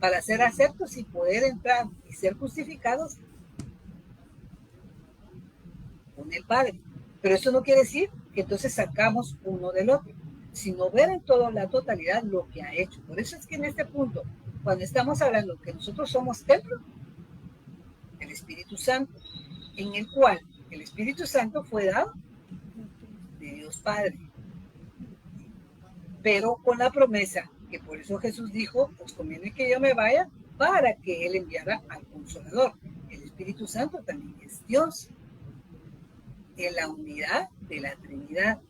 A: para ser aceptos y poder entrar y ser justificados con el Padre. Pero eso no quiere decir que entonces sacamos uno del otro, sino ver en toda la totalidad lo que ha hecho. Por eso es que en este punto, cuando estamos hablando que nosotros somos templo del Espíritu Santo, en el cual el Espíritu Santo fue dado de Dios Padre, pero con la promesa, que por eso Jesús dijo, os conviene que yo me vaya para que Él enviara al Consolador. El Espíritu Santo también es Dios, en la unidad de la Trinidad.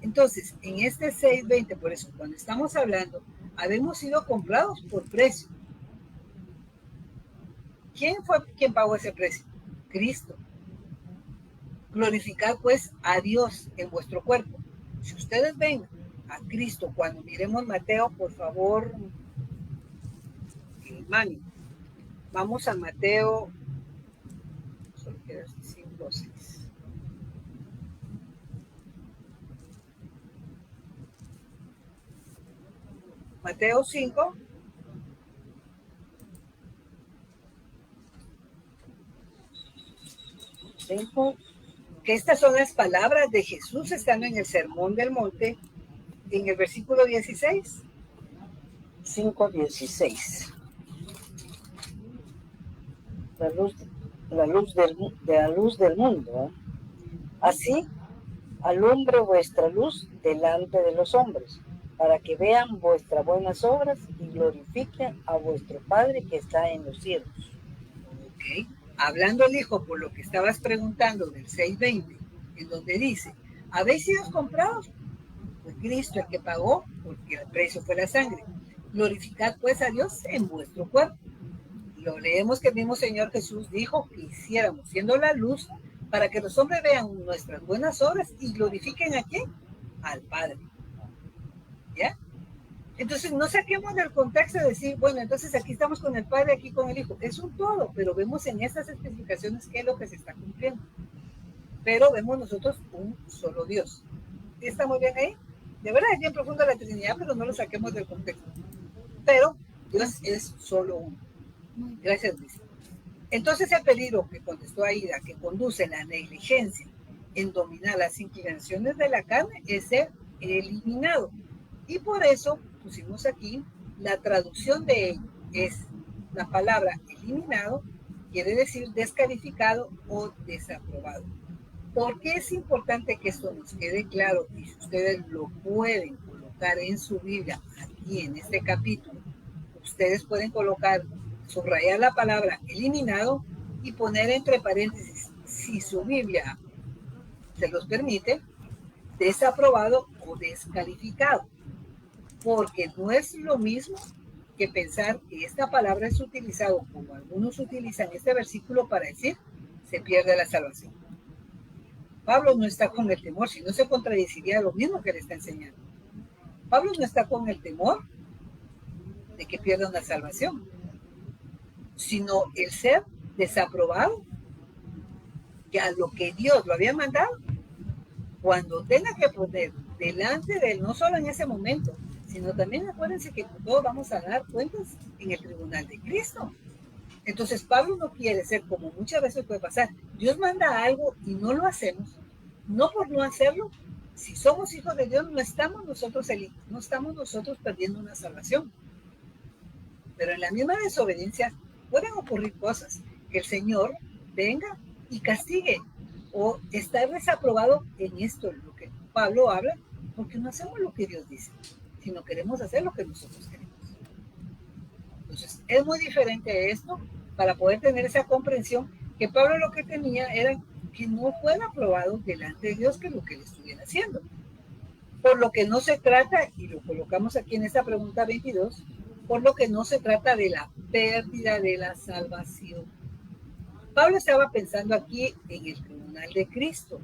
A: Entonces, en este 6:20, por eso, cuando estamos hablando, habemos sido comprados por precio. ¿Quién fue quien pagó ese precio? Cristo. Glorificad pues a Dios en vuestro cuerpo. Si ustedes ven a Cristo, cuando miremos Mateo, por favor, Mani, vamos a Mateo, solo queda 5 o 6. Mateo 5. Que estas son las palabras de Jesús estando en el Sermón del Monte, en el versículo 16.
E: 5:16. La luz del mundo. Así alumbre vuestra luz delante de los hombres, para que vean vuestras buenas obras y glorifiquen a vuestro Padre que está en los cielos.
A: Ok. Hablando el Hijo por lo que estabas preguntando del 6:20, en donde dice, ¿habéis sido comprados? Fue Cristo el que pagó, porque el precio fue la sangre. Glorificad pues a Dios en vuestro cuerpo. Lo leemos que el mismo Señor Jesús dijo que hiciéramos siendo la luz para que los hombres vean nuestras buenas obras y glorifiquen ¿a quién? Al Padre. ¿Ya? Entonces no saquemos del contexto de decir, bueno, entonces aquí estamos con el Padre, aquí con el Hijo. Es un todo, pero vemos en estas especificaciones qué es lo que se está cumpliendo. Pero vemos nosotros un solo Dios. ¿Está muy bien ahí? De verdad es bien profundo la Trinidad, pero no lo saquemos del contexto. Pero Dios es solo uno. Gracias, Luis. Entonces el peligro que contestó Aida, que conduce la negligencia en dominar las inclinaciones de la carne, es ser eliminado. Y por eso pusimos aquí la traducción de ello. Es la palabra eliminado, quiere decir descalificado o desaprobado. ¿Por qué es importante que esto nos quede claro? Y si ustedes lo pueden colocar en su Biblia, aquí en este capítulo, ustedes pueden colocar, subrayar la palabra eliminado y poner entre paréntesis, si su Biblia se los permite, desaprobado o descalificado. Porque no es lo mismo que pensar que esta palabra es utilizada, como algunos utilizan este versículo para decir, se pierde la salvación. Pablo no está con el temor, si no se contradeciría lo mismo que le está enseñando. Pablo no está con el temor de que pierda una salvación, sino el ser desaprobado, que a lo que Dios lo había mandado, cuando tenga que poner delante de él, no solo en ese momento, sino también acuérdense que todos vamos a dar cuentas en el tribunal de Cristo. Entonces Pablo no quiere ser como muchas veces puede pasar. Dios manda algo y no lo hacemos, no por no hacerlo. Si somos hijos de Dios, no estamos nosotros perdiendo una salvación. Pero en la misma desobediencia pueden ocurrir cosas, que el Señor venga y castigue, o estar desaprobado en esto, lo que Pablo habla, porque no hacemos lo que Dios dice, sino queremos hacer lo que nosotros queremos. Entonces, es muy diferente esto para poder tener esa comprensión que Pablo lo que tenía era que no fuera aprobado delante de Dios que lo que él estuviera haciendo. Por lo que no se trata, y lo colocamos aquí en esta pregunta 22, por lo que no se trata de la pérdida de la salvación. Pablo estaba pensando aquí en el tribunal de Cristo,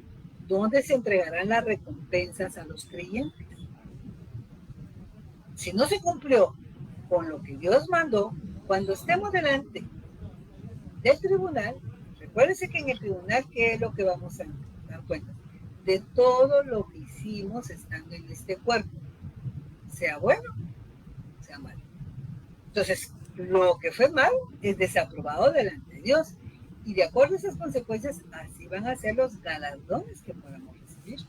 A: donde se entregarán las recompensas a los creyentes. Si no se cumplió con lo que Dios mandó, cuando estemos delante del tribunal, recuérdense que en el tribunal, ¿qué es lo que vamos a dar cuenta? De todo lo que hicimos estando en este cuerpo, sea bueno, sea malo. Entonces, Lo que fue malo es desaprobado delante de Dios. Y de acuerdo a esas consecuencias, así van a ser los galardones que podamos recibir.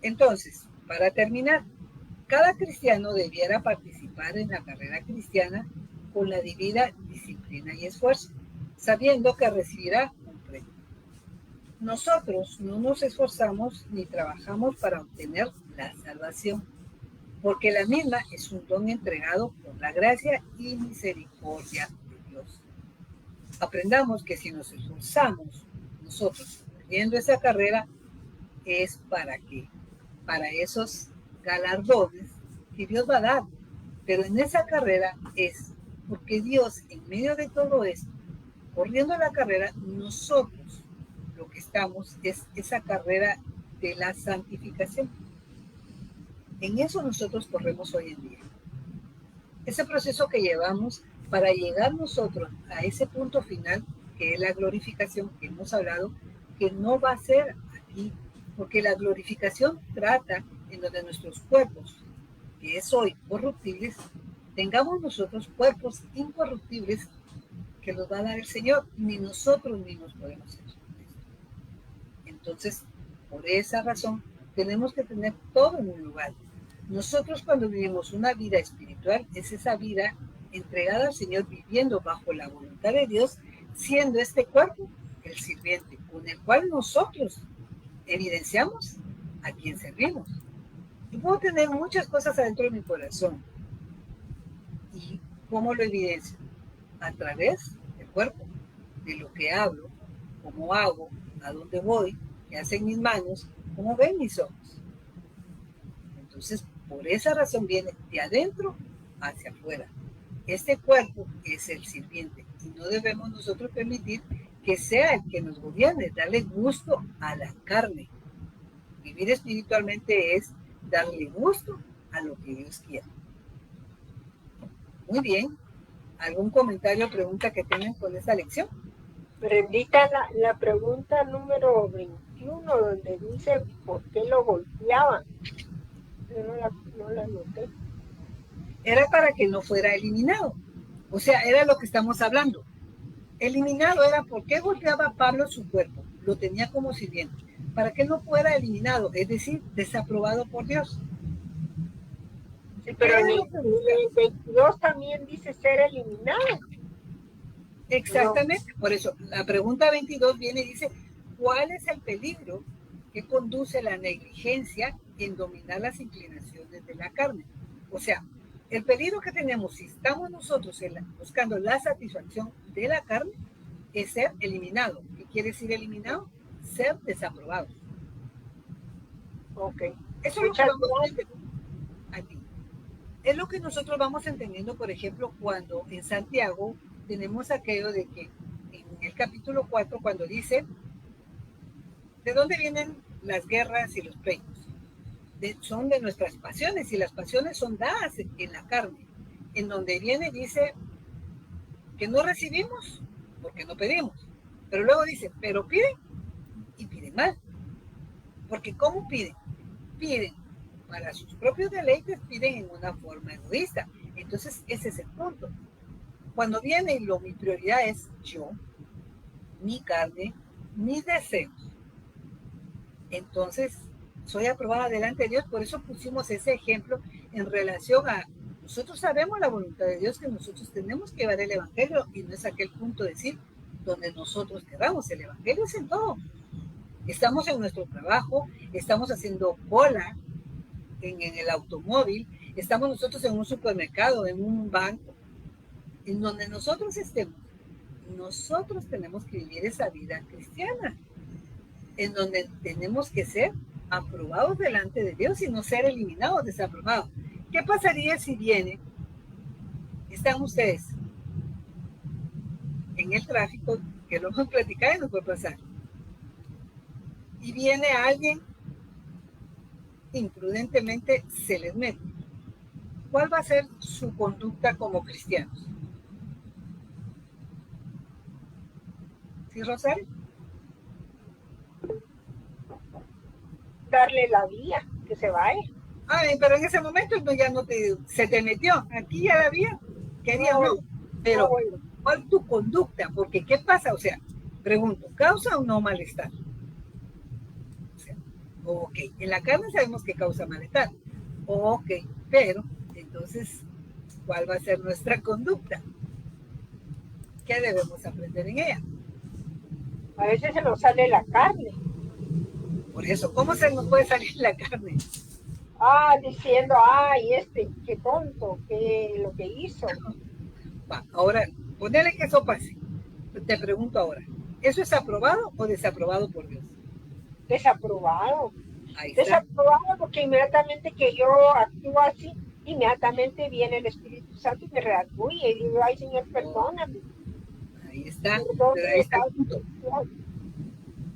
A: Entonces, para terminar, cada cristiano debiera participar en la carrera cristiana con la debida disciplina y esfuerzo, sabiendo que recibirá un premio. Nosotros no nos esforzamos ni trabajamos para obtener la salvación, porque la misma es un don entregado por la gracia y misericordia de Dios. Aprendamos que si nos esforzamos nosotros corriendo esa carrera, es para qué, para esos galardones que Dios va a dar. Pero en esa carrera es porque Dios, en medio de todo esto, corriendo la carrera, nosotros lo que estamos es esa carrera de la santificación. En eso nosotros corremos hoy en día. Ese proceso que llevamos para llegar nosotros a ese punto final, que es la glorificación que hemos hablado, que no va a ser aquí, porque la glorificación trata en donde nuestros cuerpos, que es hoy corruptibles, tengamos nosotros cuerpos incorruptibles que los va a dar el Señor. Ni nosotros mismos podemos hacer esto. Entonces, por esa razón, tenemos que tener todo en un lugar. Nosotros cuando vivimos una vida espiritual, es esa vida entregada al Señor, viviendo bajo la voluntad de Dios, siendo este cuerpo el sirviente, con el cual nosotros evidenciamos a quien servimos. Yo puedo tener muchas cosas adentro de mi corazón. ¿Y cómo lo evidencio? A través del cuerpo, de lo que hablo, cómo hago, a dónde voy, qué hacen mis manos, cómo ven mis ojos. Entonces, por esa razón viene de adentro hacia afuera. Este cuerpo es el sirviente y no debemos nosotros permitir que sea el que nos gobierne, darle gusto a la carne. Vivir espiritualmente es darle gusto a lo que Dios quiere. Muy bien. ¿Algún comentario o pregunta que tengan con esta lección?
G: Brendita, la pregunta número 21, donde dice por qué lo golpeaban. Yo no la noté.
A: Era para que no fuera eliminado. O sea, era lo que estamos hablando. Eliminado era por qué golpeaba Pablo su cuerpo. Lo tenía como sirviente. Para que no fuera eliminado, es decir, desaprobado por Dios.
G: Sí, pero en el 22 también dice ser eliminado.
A: Exactamente. Por eso, la pregunta 22 viene y dice, ¿cuál es el peligro que conduce la negligencia en dominar las inclinaciones de la carne? O sea, el peligro que tenemos si estamos nosotros buscando la satisfacción de la carne es ser eliminado. ¿Qué quiere decir eliminado? Ser desaprobado.
G: Ok.
A: Eso es lo que vamos a entender aquí. Es lo que nosotros vamos entendiendo, por ejemplo, cuando en Santiago tenemos aquello de que en el capítulo 4, cuando dice, ¿de dónde vienen las guerras y los pleitos? Son de nuestras pasiones, y las pasiones son dadas en la carne. En donde viene, dice que no recibimos porque no pedimos. Pero luego dice, pero piden y piden mal. Porque ¿cómo piden? Piden para sus propios deleites, piden en una forma egoísta. Entonces, ese es el punto. Cuando viene mi prioridad es yo, mi carne, mis deseos. Entonces, soy aprobada delante de Dios. Por eso pusimos ese ejemplo en relación a, nosotros sabemos la voluntad de Dios, que nosotros tenemos que llevar el evangelio, y no es aquel punto de decir donde nosotros queramos. El evangelio es en todo. Estamos en nuestro trabajo, estamos haciendo cola en el automóvil, estamos nosotros en un supermercado, en un banco, en donde nosotros estemos. Nosotros tenemos que vivir esa vida cristiana, en donde tenemos que ser aprobados delante de Dios y no ser eliminados, desaprobados. ¿Qué pasaría si están ustedes en el tráfico, que lo hemos platicado y no puede pasar, y viene alguien imprudentemente, se les mete? ¿Cuál va a ser su conducta como cristianos? ¿Sí, Rosario?
G: Darle la vía, que se vaya.
A: Ay, pero en ese momento pues, ya no se te metió. Aquí ya la había, quería o no. Pero, ¿cuál tu conducta? Porque, ¿qué pasa? O sea, pregunto, ¿causa o no malestar? O sea, ok, en la carne sabemos que causa malestar. Ok, pero, entonces, ¿cuál va a ser nuestra conducta? ¿Qué debemos aprender en ella?
G: A veces se nos sale la carne.
A: Por eso, ¿cómo se nos puede salir la carne?
G: Diciendo, ay, qué tonto, qué lo que hizo.
A: Va, ahora, ponele que eso pase. Te pregunto ahora, ¿eso es aprobado o desaprobado por Dios?
G: Desaprobado.
A: Ahí está.
G: Desaprobado porque inmediatamente que yo actúo así, inmediatamente viene el Espíritu Santo y me redarguye y digo, ay, Señor, perdóname.
A: Ahí está.
G: Perdóname,
A: Pero ahí está el punto.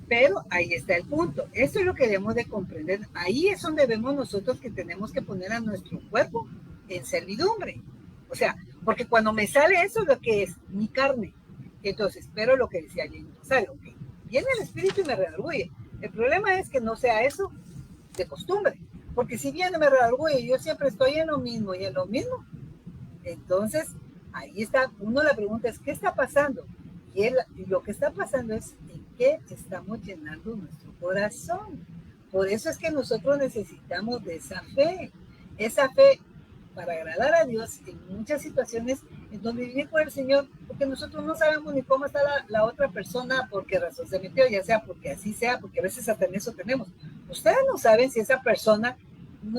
A: Pero ahí está el punto. Eso es lo que debemos de comprender. Ahí es donde vemos nosotros que tenemos que poner a nuestro cuerpo en servidumbre. O sea, porque cuando me sale eso, lo que es mi carne. Entonces, pero lo que decía James, ¿sabe? Okay. Viene el espíritu y me redarguye. El problema es que no sea eso de costumbre. Porque si viene me redarguye y yo siempre estoy en lo mismo y en lo mismo, entonces ahí está. Uno la pregunta es, ¿qué está pasando? Y lo que está pasando es en qué estamos llenando nuestro corazón. Por eso es que nosotros necesitamos de esa fe para agradar a Dios en muchas situaciones en donde vivir por el Señor, porque nosotros no sabemos ni cómo está la otra persona, por qué razón se metió, ya sea porque así sea, porque a veces hasta en eso tenemos. Ustedes no saben si esa persona,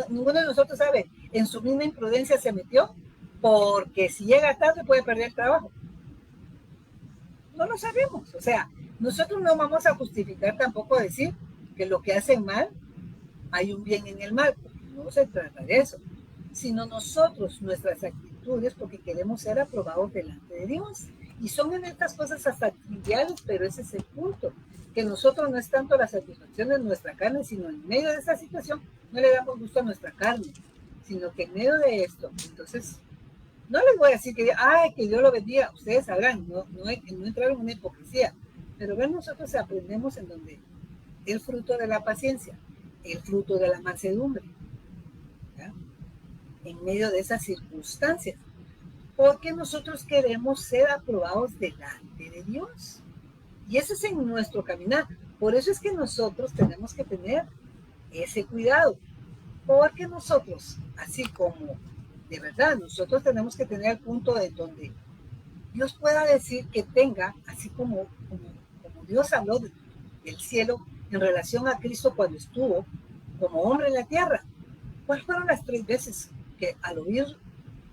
A: ninguno de nosotros sabe, en su misma imprudencia se metió, porque si llega tarde puede perder el trabajo. No lo sabemos. O sea, nosotros no vamos a justificar tampoco decir que lo que hacen mal, hay un bien en el mal, porque no se trata de eso, sino nosotros, nuestras actitudes, porque queremos ser aprobados delante de Dios. Y son en estas cosas hasta triviales, pero ese es el punto, que nosotros no es tanto la satisfacción de nuestra carne, sino en medio de esta situación no le damos gusto a nuestra carne, sino que en medio de esto, entonces, no les voy a decir que, que Dios lo bendiga, ustedes sabrán, no entrar en una hipocresía, pero ven, nosotros aprendemos en donde el fruto de la paciencia, el fruto de la mansedumbre, ¿ya? En medio de esas circunstancias, porque nosotros queremos ser aprobados delante de Dios. Y ese es en nuestro caminar. Por eso es que nosotros tenemos que tener ese cuidado, porque nosotros, así como de verdad, nosotros tenemos que tener el punto de donde Dios pueda decir que tenga, así como Dios habló del cielo en relación a Cristo cuando estuvo como hombre en la tierra. ¿Cuáles fueron las 3 veces que al oír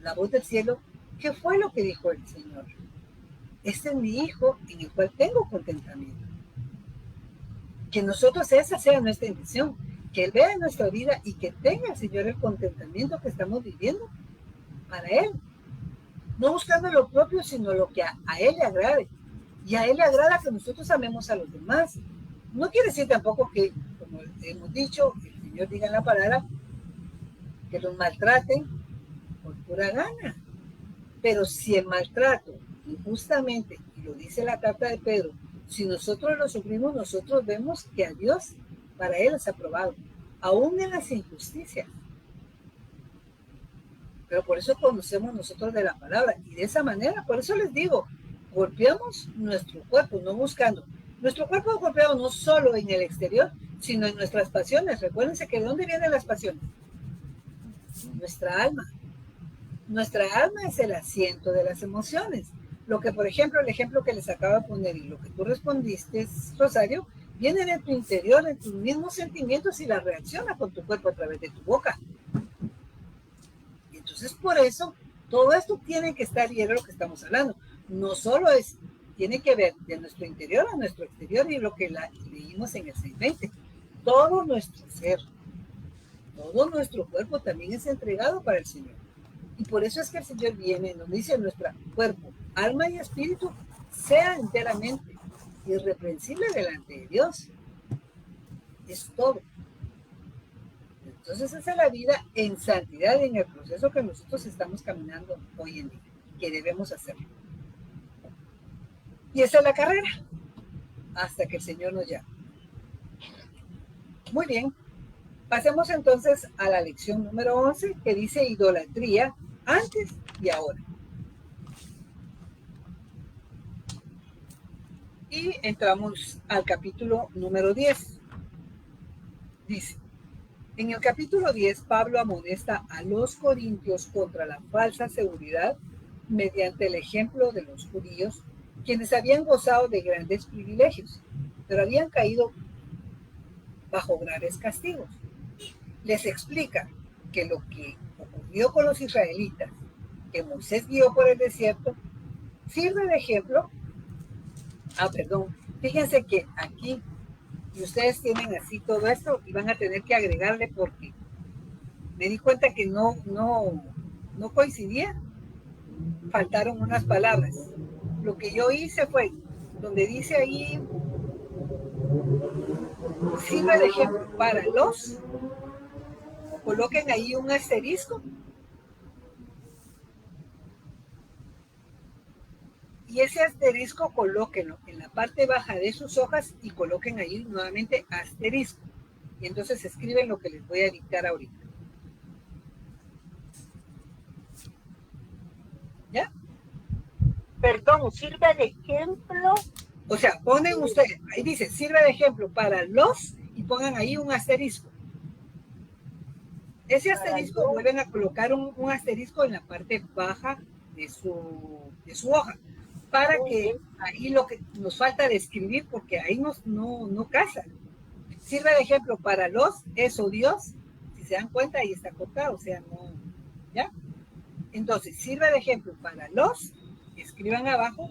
A: la voz del cielo, qué fue lo que dijo el Señor? Este es mi hijo en el cual tengo contentamiento. Que nosotros esa sea nuestra intención, que Él vea en nuestra vida y que tenga el Señor el contentamiento que estamos viviendo para Él. No buscando lo propio, sino lo que a Él le agrade. Y a Él le agrada que nosotros amemos a los demás. No quiere decir tampoco que, como hemos dicho, el Señor diga en la palabra, que los maltraten por pura gana. Pero si el maltrato, injustamente, y lo dice la carta de Pedro, si nosotros lo sufrimos, nosotros vemos que a Dios, para Él es aprobado, aún en las injusticias. Pero por eso conocemos nosotros de la palabra, y de esa manera, por eso les digo, golpeamos nuestro cuerpo, no buscando. Nuestro cuerpo es golpeado no solo en el exterior, sino en nuestras pasiones. Recuérdense que ¿de dónde vienen las pasiones? Nuestra alma. Nuestra alma es el asiento de las emociones. Lo que, por ejemplo, el ejemplo que les acabo de poner y lo que tú respondiste, Rosario, viene de tu interior, de tus mismos sentimientos y la reacciona con tu cuerpo a través de tu boca. Entonces, por eso, todo esto tiene que estar, y es de lo que estamos hablando. No solo tiene que ver de nuestro interior a nuestro exterior, y lo que leímos en el 6:20. Todo nuestro ser, todo nuestro cuerpo también es entregado para el Señor. Y por eso es que el Señor viene, nos dice, nuestro cuerpo, alma y espíritu sea enteramente irreprensible delante de Dios. Es todo. Entonces esa es la vida en santidad y en el proceso que nosotros estamos caminando hoy en día, que debemos hacerlo. Y esa es la carrera, hasta que el Señor nos llame. Muy bien, Pasemos entonces a la lección número 11, que dice idolatría antes y ahora. Y entramos al capítulo número 10. Dice, en el capítulo 10, Pablo amonesta a los corintios contra la falsa seguridad mediante el ejemplo de los judíos, quienes habían gozado de grandes privilegios, pero habían caído bajo graves castigos. Les explica que lo que ocurrió con los israelitas, que Moisés guió por el desierto, sirve de ejemplo. Fíjense que aquí, y ustedes tienen así todo esto, y van a tener que agregarle porque me di cuenta que no coincidía, faltaron unas palabras. Lo que yo hice fue, donde dice ahí, sirve de ejemplo para los, coloquen ahí un asterisco y ese asterisco colóquenlo en la parte baja de sus hojas y coloquen ahí nuevamente asterisco y entonces escriben lo que les voy a dictar ahorita. ¿Ya?
G: Perdón, sirve de ejemplo.
A: O sea, ponen ustedes, ahí dice, sirve de ejemplo para los y pongan ahí un asterisco. Ese asterisco vuelven a colocar un asterisco en la parte baja de su hoja, para que ahí lo que nos falta de escribir, porque ahí no casa. Sirve de ejemplo para los, eso Dios, si se dan cuenta ahí está cortado, o sea, no, ¿ya? Entonces, sirve de ejemplo para los, escriban abajo,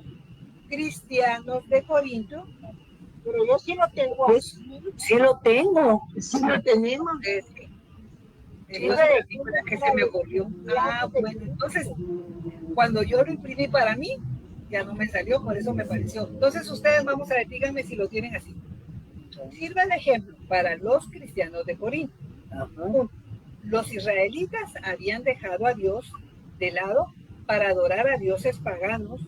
A: cristianos de Corinto.
G: Pero yo sí lo tengo
E: Pues, sí lo tengo.
G: Sí lo tenemos.
A: Que se me ocurrió. Bueno, entonces, cuando yo lo imprimí para mí, ya no me salió, por eso me pareció. Entonces, ustedes vamos a ver, díganme si lo tienen así. Sirva de ejemplo para los cristianos de Corinto. Los israelitas habían dejado a Dios de lado para adorar a dioses paganos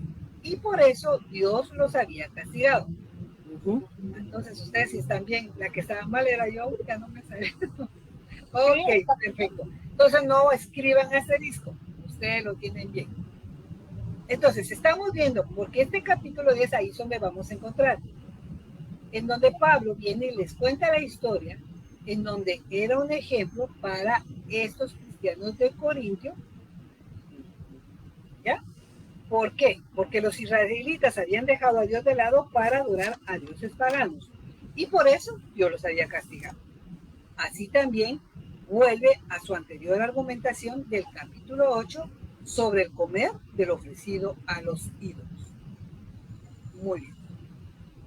A: y por eso Dios los había castigado. Entonces, ustedes si están bien, la que estaba mal era yo, ya no me salió. Ok, perfecto. Entonces no escriban asterisco, ustedes lo tienen bien. Entonces, estamos viendo, porque este capítulo 10 ahí es donde vamos a encontrar, en donde Pablo viene y les cuenta la historia, en donde era un ejemplo para estos cristianos de Corintio. ¿Ya? ¿Por qué? Porque los israelitas habían dejado a Dios de lado para adorar a dioses paganos. Y por eso Dios los había castigado. Así también vuelve a su anterior argumentación del capítulo 8 sobre el comer del ofrecido a los ídolos. Muy bien.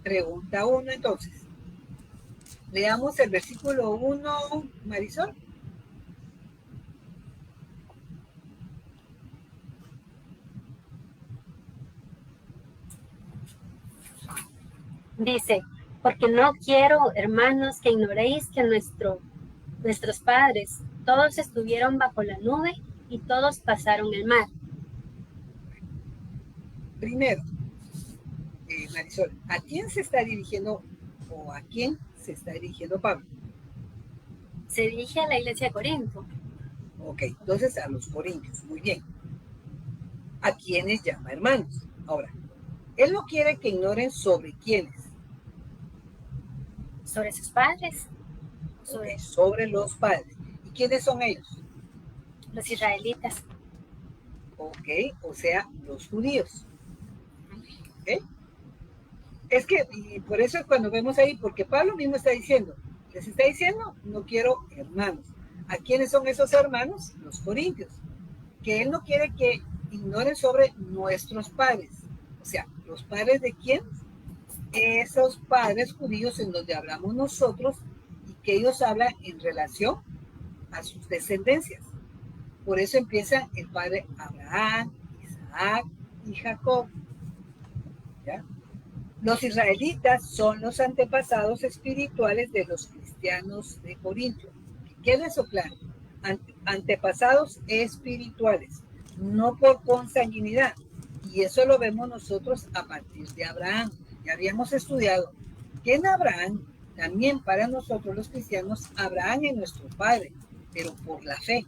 A: Pregunta 1 entonces. Leamos el versículo 1, Marisol.
D: Dice, porque no quiero, hermanos, que ignoréis que nuestros padres todos estuvieron bajo la nube y todos pasaron el mar.
A: Primero, Marisol, ¿a quién se está dirigiendo o a quién se está dirigiendo Pablo?
D: Se dirige a la iglesia de Corinto.
A: Ok, entonces a los corintios, muy bien. ¿A quiénes llama hermanos? Ahora, él no quiere que ignoren sobre quiénes.
D: Sobre sus padres.
A: Sobre los padres. ¿Y quiénes son ellos?
D: Los israelitas.
A: Ok, o sea, los judíos. ¿Ok? Es que, y por eso es cuando vemos ahí, porque Pablo mismo está diciendo, les está diciendo, no quiero hermanos. ¿A quiénes son esos hermanos? Los corintios. Que él no quiere que ignoren sobre nuestros padres. O sea, ¿los padres de quién? Esos padres judíos en donde hablamos nosotros y que ellos hablan en relación a sus descendencias. Por eso empieza el padre Abraham, Isaac y Jacob. ¿Ya? Los israelitas son los antepasados espirituales de los cristianos de Corinto. Queda eso claro. Antepasados espirituales, no por consanguinidad. Y eso lo vemos nosotros a partir de Abraham. Ya habíamos estudiado que en Abraham También para nosotros los cristianos, Abraham es nuestro padre, pero por la fe.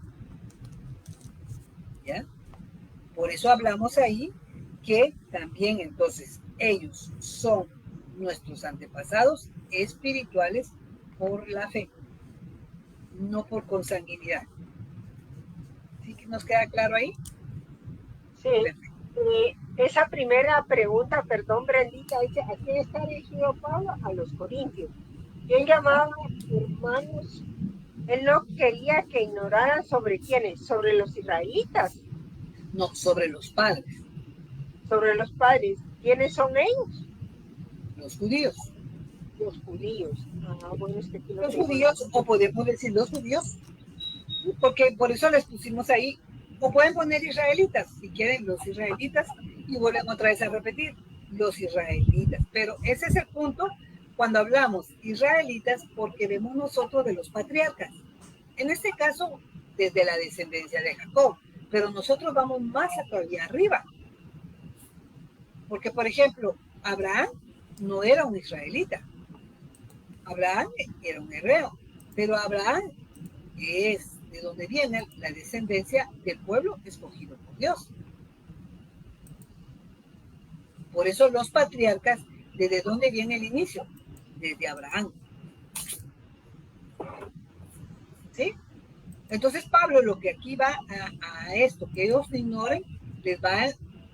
A: ¿Ya? Por eso hablamos ahí que también entonces ellos son nuestros antepasados espirituales por la fe, no por consanguinidad. ¿Sí que nos queda claro ahí?
G: Sí. Esa primera pregunta, perdón, Brendita, dice, ¿a quién está dirigido Pablo? A los corintios. ¿Quién llamaba hermanos? Él no quería que ignoraran sobre quiénes, sobre los israelitas.
A: No, sobre los padres.
G: Sobre los padres. ¿Quiénes son ellos?
A: Los judíos.
G: Los judíos. Ah, bueno, es que aquí
A: los judíos, o podemos decir los judíos, porque por eso les pusimos ahí, o pueden poner israelitas, si quieren, los israelitas, y vuelven otra vez a repetir, los israelitas. Pero ese es el punto cuando hablamos israelitas, porque vemos nosotros de los patriarcas. En este caso, desde la descendencia de Jacob, pero nosotros vamos más todavía arriba. Porque, por ejemplo, Abraham no era un israelita. Abraham era un hebreo, pero Abraham es de donde viene la descendencia del pueblo escogido por Dios. Por eso los patriarcas, ¿desde dónde viene el inicio? Desde Abraham. ¿Sí? Entonces Pablo lo que aquí va a esto, que ellos ignoren, les va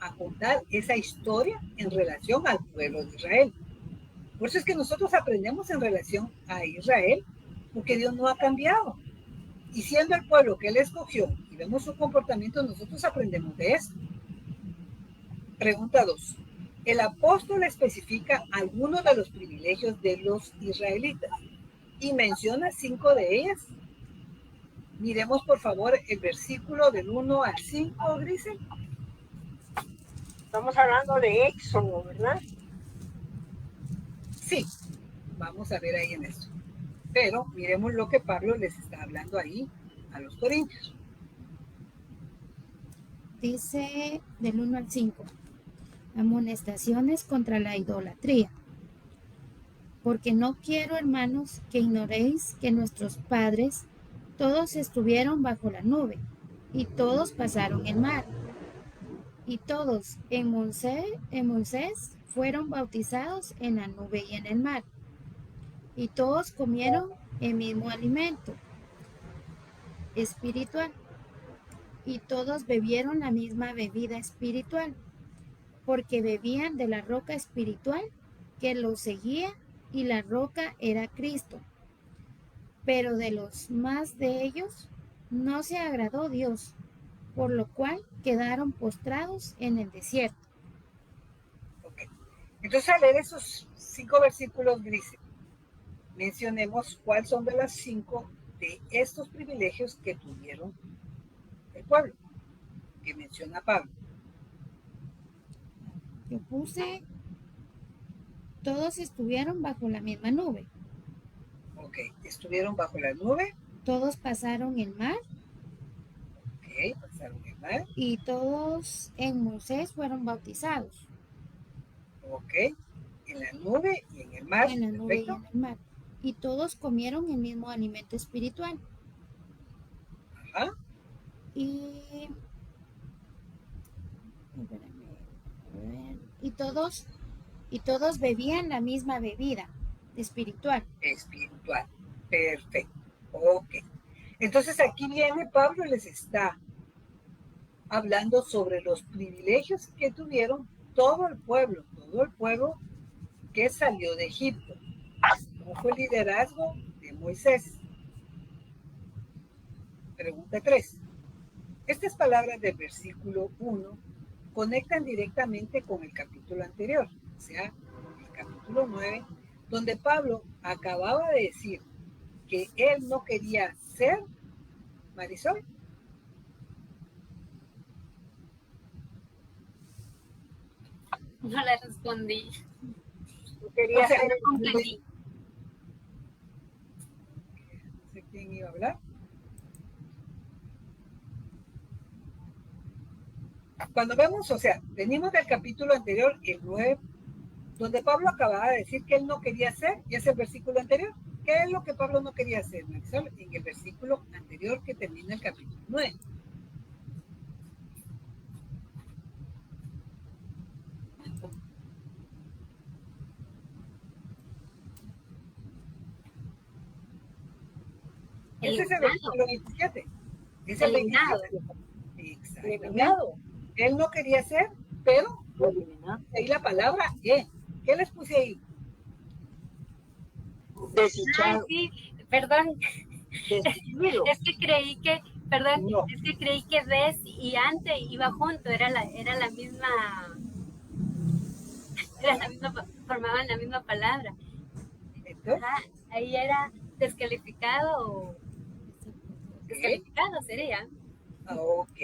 A: a contar esa historia en relación al pueblo de Israel. Por eso es que nosotros aprendemos en relación a Israel, porque Dios no ha cambiado. Y siendo el pueblo que él escogió y vemos su comportamiento, nosotros aprendemos de eso. Pregunta 2. El apóstol especifica algunos de los privilegios de los israelitas y menciona 5 de ellas. Miremos por favor el versículo del 1 al 5, Grisel.
G: Estamos hablando de Éxodo, ¿verdad?
A: Sí, vamos a ver ahí en esto. Pero miremos lo que Pablo les está hablando ahí a los corintios.
C: Dice del 1 al 5. Amonestaciones contra la idolatría. Porque no quiero, hermanos, que ignoréis que nuestros padres todos estuvieron bajo la nube, y todos pasaron el mar, y todos en Moisés fueron bautizados en la nube y en el mar, y todos comieron el mismo alimento espiritual, y todos bebieron la misma bebida espiritual, porque bebían de la roca espiritual que los seguía, y la roca era Cristo. Pero de los más de ellos no se agradó Dios, por lo cual quedaron postrados en el desierto.
A: Okay. Entonces, al leer esos 5 versículos, Grisel, mencionemos cuáles son de las 5 de estos privilegios que tuvieron el pueblo, que menciona Pablo.
C: Yo puse, todos estuvieron bajo la misma nube.
A: Ok, estuvieron bajo la nube.
C: Todos pasaron el mar.
A: Ok, pasaron el mar.
C: Y todos en Moisés fueron bautizados.
A: Ok, en la nube y en el mar.
C: En la nube
A: perfecto.
C: y en el mar. Y todos comieron el mismo alimento espiritual.
A: Ajá.
C: Y todos bebían la misma bebida espiritual.
A: Espiritual, perfecto. Ok. Entonces aquí viene Pablo, les está hablando sobre los privilegios que tuvieron todo el pueblo que salió de Egipto. ¿Cómo fue el liderazgo de Moisés? Pregunta 3. Estas palabras del versículo 1 conectan directamente con el capítulo anterior, o sea, el capítulo 9, donde Pablo acababa de decir que él no quería ser, Marisol.
D: No le respondí.
G: No quería ser
D: No comprendí.
A: No sé quién iba a hablar. Cuando vemos, o sea, venimos del capítulo anterior, el 9, donde Pablo acababa de decir que él no quería hacer, y es el versículo anterior. ¿Qué es lo que Pablo no quería hacer, Marisol? En el versículo anterior que termina el capítulo 9. Ese es el versículo 27. Es el 27. Exactamente.
E: Eliminado.
A: Él no quería hacer, pero
E: Eliminado.
A: ahí la palabra ¿qué? ¿Qué les puse ahí?
E: Desechado.
D: Sí, perdón.
E: Destruido.
D: Es que creí que, perdón,
A: No.
D: es que creí que des y ante iba junto, era la misma, formaban la misma palabra.
A: Entonces,
D: Ajá, ahí era descalificado o descalificado sería.
A: ok.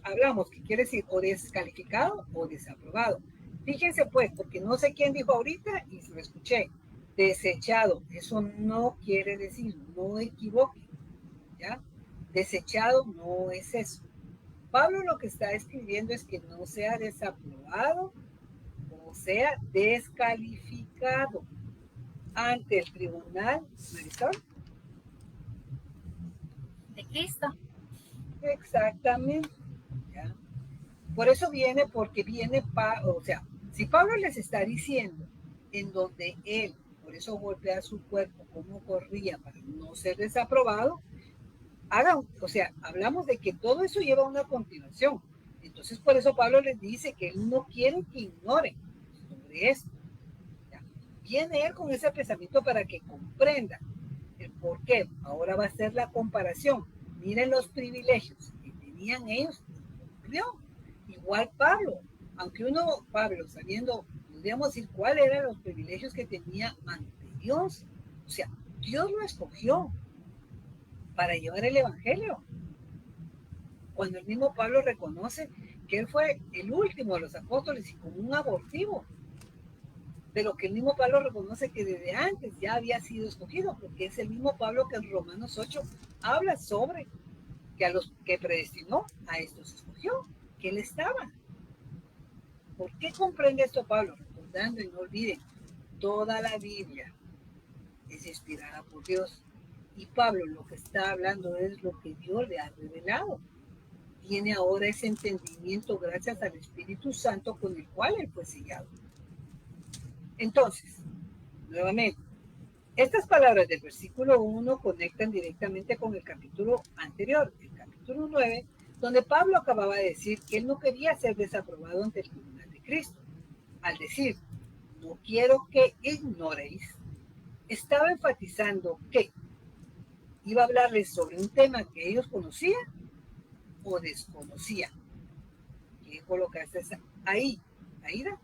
A: Hablamos que quiere decir o descalificado o desaprobado. Fíjense pues, porque no sé quién dijo ahorita y lo escuché. Desechado, eso no quiere decir, no equivoque, ¿ya? Desechado no es eso. Pablo lo que está escribiendo es que no sea desaprobado o sea descalificado ante el tribunal, Marisol.
D: De Cristo.
A: Exactamente, ¿ya? Por eso viene, porque viene, o sea, si Pablo les está diciendo en donde él, por eso golpea su cuerpo, cómo corría para no ser desaprobado, o sea, hablamos de que todo eso lleva una continuación. Entonces, por eso Pablo les dice que él no quiere que ignoren sobre esto. ¿Ya? Viene él con ese pensamiento para que comprendan el por qué. Ahora va a ser la comparación. Miren los privilegios que tenían ellos, cumplió. Igual Pablo, aunque Pablo, sabiendo, podríamos decir cuáles eran los privilegios que tenía ante Dios. O sea, Dios lo escogió para llevar el evangelio. Cuando el mismo Pablo reconoce que él fue el último de los apóstoles y como un abortivo, pero que el mismo Pablo reconoce que desde antes ya había sido escogido, porque es el mismo Pablo que en Romanos 8 habla sobre que a los que predestinó, a estos escogió, que él estaba. ¿Por qué comprende esto Pablo? Recordando y no olviden, toda la Biblia es inspirada por Dios. Y Pablo lo que está hablando es lo que Dios le ha revelado. Tiene ahora ese entendimiento gracias al Espíritu Santo con el cual él fue sellado. Entonces, nuevamente, estas palabras del versículo 1 conectan directamente con el capítulo anterior, el capítulo 9, donde Pablo acababa de decir que él no quería ser desaprobado ante el tribunal de Cristo. Al decir, no quiero que ignoréis, estaba enfatizando que iba a hablarles sobre un tema que ellos conocían o desconocían. ¿Qué colocaste ahí, Aida?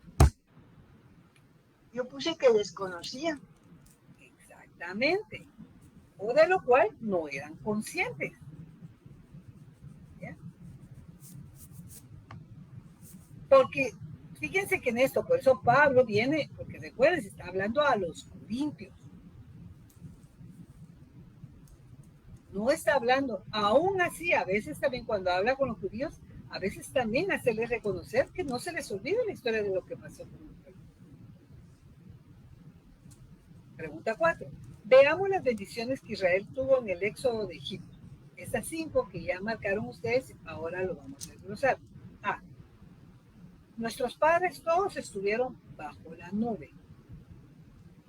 B: Yo puse que desconocía.
A: Exactamente. O de lo cual no eran conscientes. ¿Ya? Porque fíjense que en esto, por eso Pablo viene, porque recuerden, se está hablando a los corintios. No está hablando, aún así, a veces también cuando habla con los judíos, a veces también hacerles reconocer que no se les olvide la historia de lo que pasó con los pueblos. Pregunta 4. Veamos las bendiciones que Israel tuvo en el éxodo de Egipto. Estas 5 que ya marcaron ustedes, ahora lo vamos a desglosar. A. Nuestros padres todos estuvieron bajo la nube.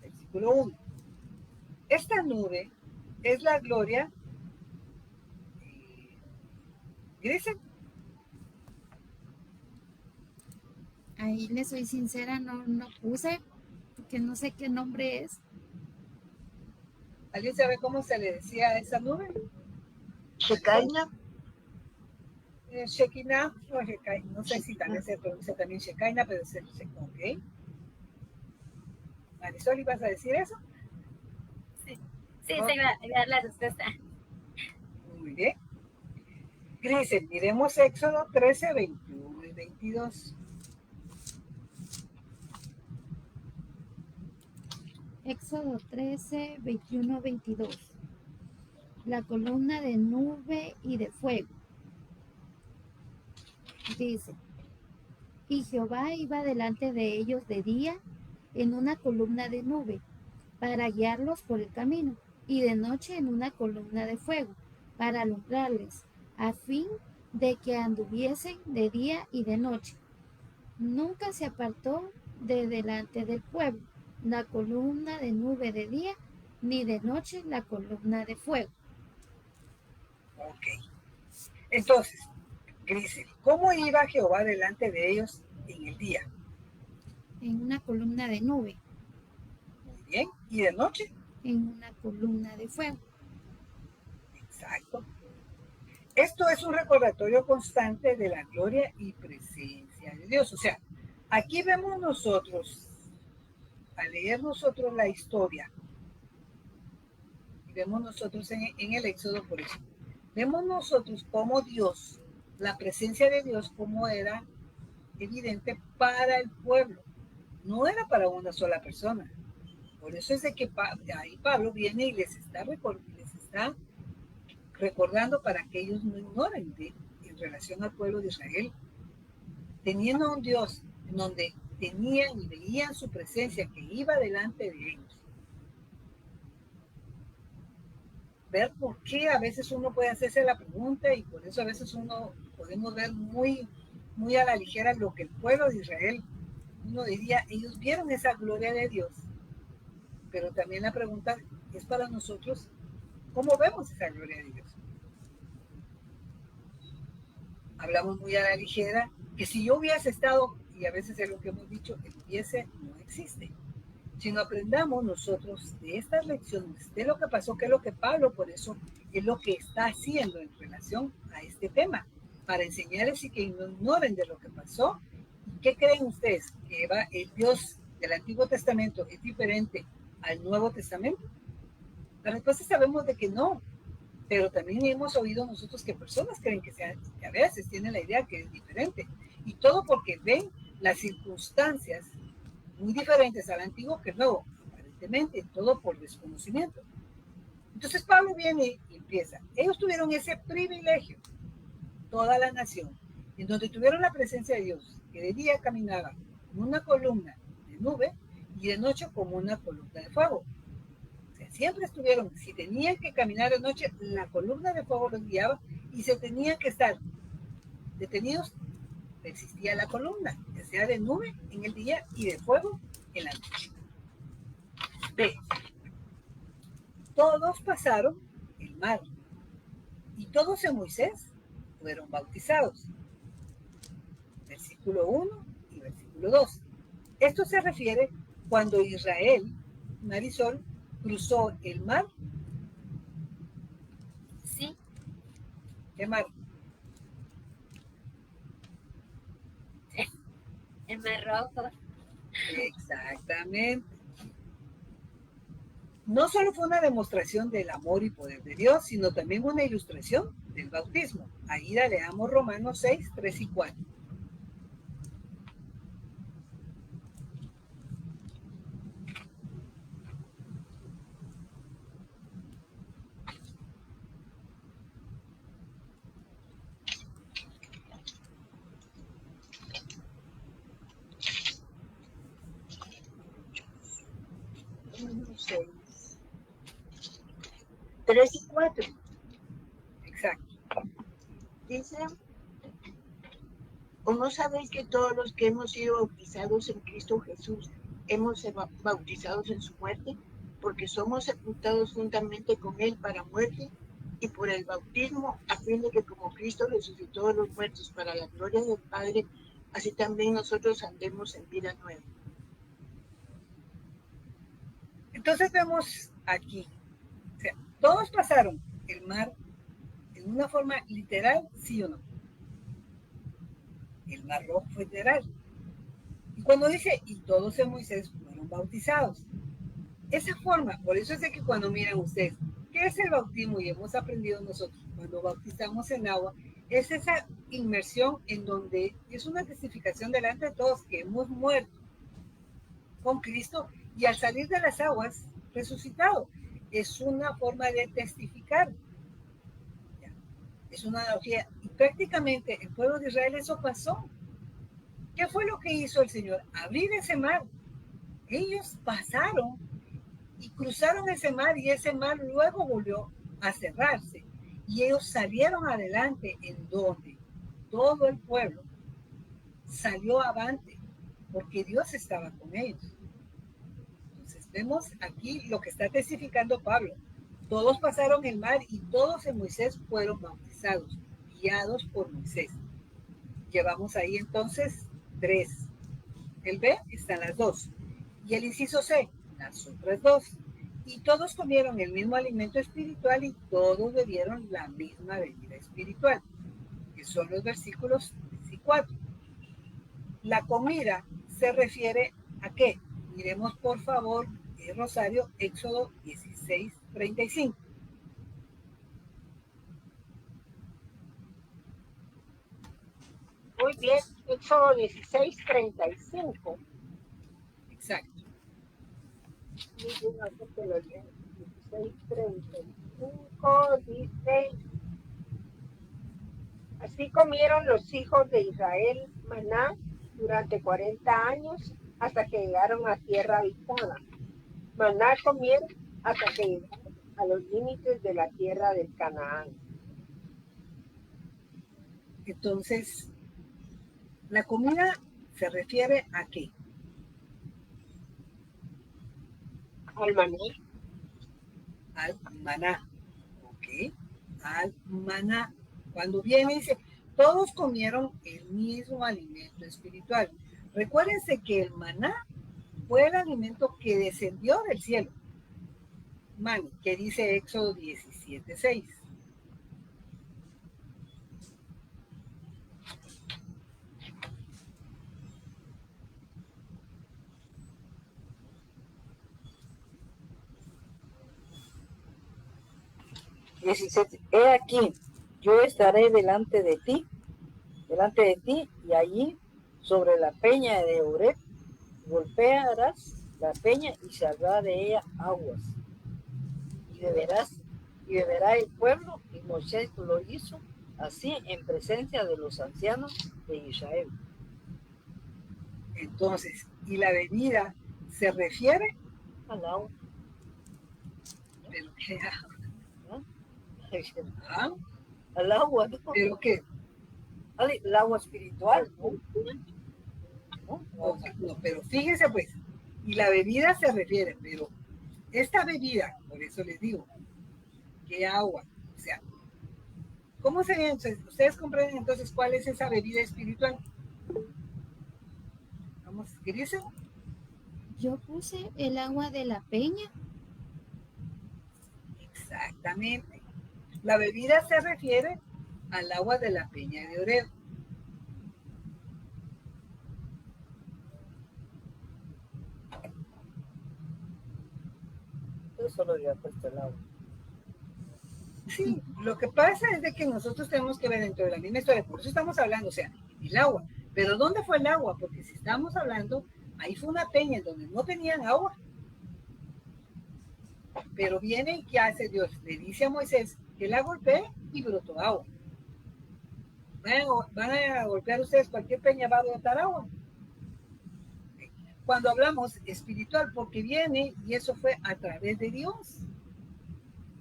A: Versículo 1. Esta nube es la gloria. Grisen.
C: Ahí le soy sincera, no puse, porque no sé qué nombre es.
A: ¿Alguien sabe cómo se le decía a esa nube?
B: Shekinah.
A: Shekinah, no sé si también se pronuncia también Shekinah, pero es ok. Marisol, ¿ibas a decir eso?
D: Sí, se iba a dar la respuesta.
A: Muy bien. Grisen, miremos Éxodo 13, 21 y 22.
C: Éxodo 13, 21, 22. La columna de nube y de fuego. Dice, Y Jehová iba delante de ellos de día en una columna de nube para guiarlos por el camino, y de noche en una columna de fuego para alumbrarles, a fin de que anduviesen de día y de noche. Nunca se apartó de delante del pueblo la columna de nube de día, ni de noche la columna de fuego.
A: Ok. Entonces, dice, ¿cómo iba Jehová delante de ellos en el día?
C: En una columna de nube,
A: Muy bien. ¿Y de noche?
C: en una columna de fuego.
A: Exacto. Esto es un recordatorio constante de la gloria y presencia de Dios. O sea, aquí vemos nosotros, al leer nosotros la historia, y vemos nosotros en el Éxodo, por eso, vemos nosotros cómo Dios, la presencia de Dios, cómo era evidente para el pueblo, no era para una sola persona. Por eso es de que ahí Pablo viene y les está recordando para que ellos no ignoren en relación al pueblo de Israel, teniendo a un Dios en donde tenían y veían su presencia que iba delante de ellos. Ver por qué a veces uno puede hacerse la pregunta, y por eso a veces uno podemos ver muy, muy a la ligera lo que el pueblo de Israel, uno diría, ellos vieron esa gloria de Dios, pero también la pregunta es para nosotros, ¿cómo vemos esa gloria de Dios? Hablamos muy a la ligera, que si yo hubiese estado, y a veces es lo que hemos dicho, el hubiese no existe. Si no aprendamos nosotros de estas lecciones, de lo que pasó, que es lo que Pablo, por eso, es lo que está haciendo en relación a este tema, para enseñarles y que no ignoren de lo que pasó. ¿Y qué creen ustedes? ¿Que el Dios del Antiguo Testamento es diferente al Nuevo Testamento? La respuesta sabemos de que no, pero también hemos oído nosotros que personas creen que a veces tienen la idea que es diferente, y todo porque ven las circunstancias muy diferentes al antiguo que al nuevo, aparentemente todo por desconocimiento. Entonces Pablo viene y empieza. Ellos tuvieron ese privilegio, toda la nación, en donde tuvieron la presencia de Dios, que de día caminaba como una columna de nube y de noche como una columna de fuego. O sea, siempre estuvieron, si tenían que caminar de noche, la columna de fuego los guiaba, y si tenían que estar detenidos, existía la columna, que sea de nube en el día y de fuego en la noche. B. Todos pasaron el mar, y todos en Moisés fueron bautizados. Versículo 1 y versículo 2. Esto se refiere cuando Israel, Marisol, cruzó el mar.
D: Sí,
A: ¿Qué mar?
D: el Mar Rojo.
A: Exactamente. No solo fue una demostración del amor y poder de Dios, sino también una ilustración del bautismo. Ahí la leamos Romanos 6, 3 y 4.
B: Seis. 3 y 4.
A: Exacto.
B: Dice, ¿o no sabéis que todos los que hemos sido bautizados en Cristo Jesús hemos sido bautizados en su muerte? Porque somos sepultados juntamente con Él para muerte, y por el bautismo, a fin de que como Cristo resucitó de los muertos para la gloria del Padre, así también nosotros andemos en vida nueva.
A: Entonces vemos aquí, o sea, todos pasaron el mar en una forma literal, sí o no. El mar rojo fue literal. Y cuando dice, y todos en Moisés fueron bautizados, esa forma, por eso es de que cuando miran ustedes, ¿qué es el bautismo? Y hemos aprendido nosotros, cuando bautizamos en agua, es esa inmersión en donde es una testificación delante de todos que hemos muerto con Cristo, y al salir de las aguas, resucitado. Es una forma de testificar. Es una analogía. Y prácticamente el pueblo de Israel eso pasó. ¿Qué fue lo que hizo el Señor? Abrir ese mar. Ellos pasaron y cruzaron ese mar y ese mar luego volvió a cerrarse. Y ellos salieron adelante en donde todo el pueblo salió avante porque Dios estaba con ellos. Entonces vemos aquí lo que está testificando Pablo. Todos pasaron el mar y todos en Moisés fueron bautizados, guiados por Moisés. Llevamos ahí entonces 3. El B están las 2. Y el inciso C, las otras 2. Y todos comieron el mismo alimento espiritual y todos bebieron la misma bebida espiritual, que son los versículos 3 y 4. La comida se refiere a qué? Miremos por favor, Rosario, Éxodo 16:35.
G: Muy bien, Éxodo 16:35.
A: Exacto.
G: Muy bien, ahorita te lo leo. 16:35 dice: así comieron los hijos de Israel maná durante 40 años hasta que llegaron a tierra habitada. Maná comieron hasta que llegaron a los límites de la tierra del Canaán.
A: Entonces, la comida se refiere a qué?
G: Al maná.
A: Al maná. ¿Ok? Al maná. Cuando viene dice, todos comieron el mismo alimento espiritual. Recuérdense que el maná fue el alimento que descendió del cielo. Mani, que dice Éxodo 17:6.
E: He aquí, yo estaré delante de ti, y allí, sobre la peña de Oreb, golpearás la peña y saldrá de ella aguas. Y beberá el pueblo, y Moisés lo hizo así en presencia de los ancianos de Israel.
A: Entonces, ¿y la bebida se refiere?
E: Al agua.
A: ¿Pero qué agua?
E: ¿Ah? Al agua, ¿no?
A: ¿Pero qué?
E: El agua espiritual, ¿no?
A: No, pero fíjense pues, y la bebida se refiere, pero esta bebida, por eso les digo, ¿qué agua? O sea, ¿cómo sería entonces? ¿Ustedes comprenden entonces cuál es esa bebida espiritual? Vamos, ¿qué dicen?
C: Yo puse el agua de la peña.
A: Exactamente. La bebida se refiere al agua de la peña de Oreb.
E: Yo solo había puesto el agua.
A: Sí, lo que pasa es de que nosotros tenemos que ver dentro de la misma historia, por eso estamos hablando, o sea, el agua. Pero ¿dónde fue el agua? Porque si estamos hablando, ahí fue una peña en donde no tenían agua. Pero viene y ¿qué hace Dios? Le dice a Moisés que la golpee y brotó agua. ¿Van a golpear ustedes cualquier peña, va a brotar agua? Cuando hablamos espiritual, porque viene y eso fue a través de Dios.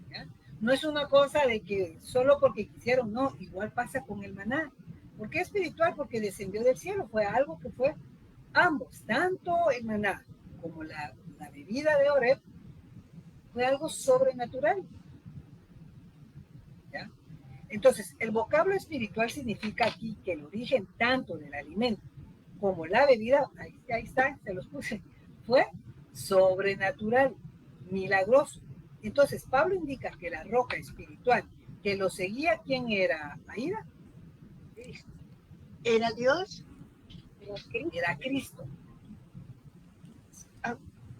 A: ¿Ya? No es una cosa de que solo porque quisieron, no, igual pasa con el maná. ¿Por qué espiritual? Porque descendió del cielo, fue algo que fue ambos, tanto el maná como la bebida de Oreb, fue algo sobrenatural. ¿Ya? Entonces, el vocablo espiritual significa aquí que el origen tanto del alimento como la bebida, ahí está, se los puse, fue sobrenatural, milagroso. Entonces, Pablo indica que la roca espiritual que lo seguía, ¿quién era? ¿Aida?
G: ¿Era Dios?
A: Era Cristo.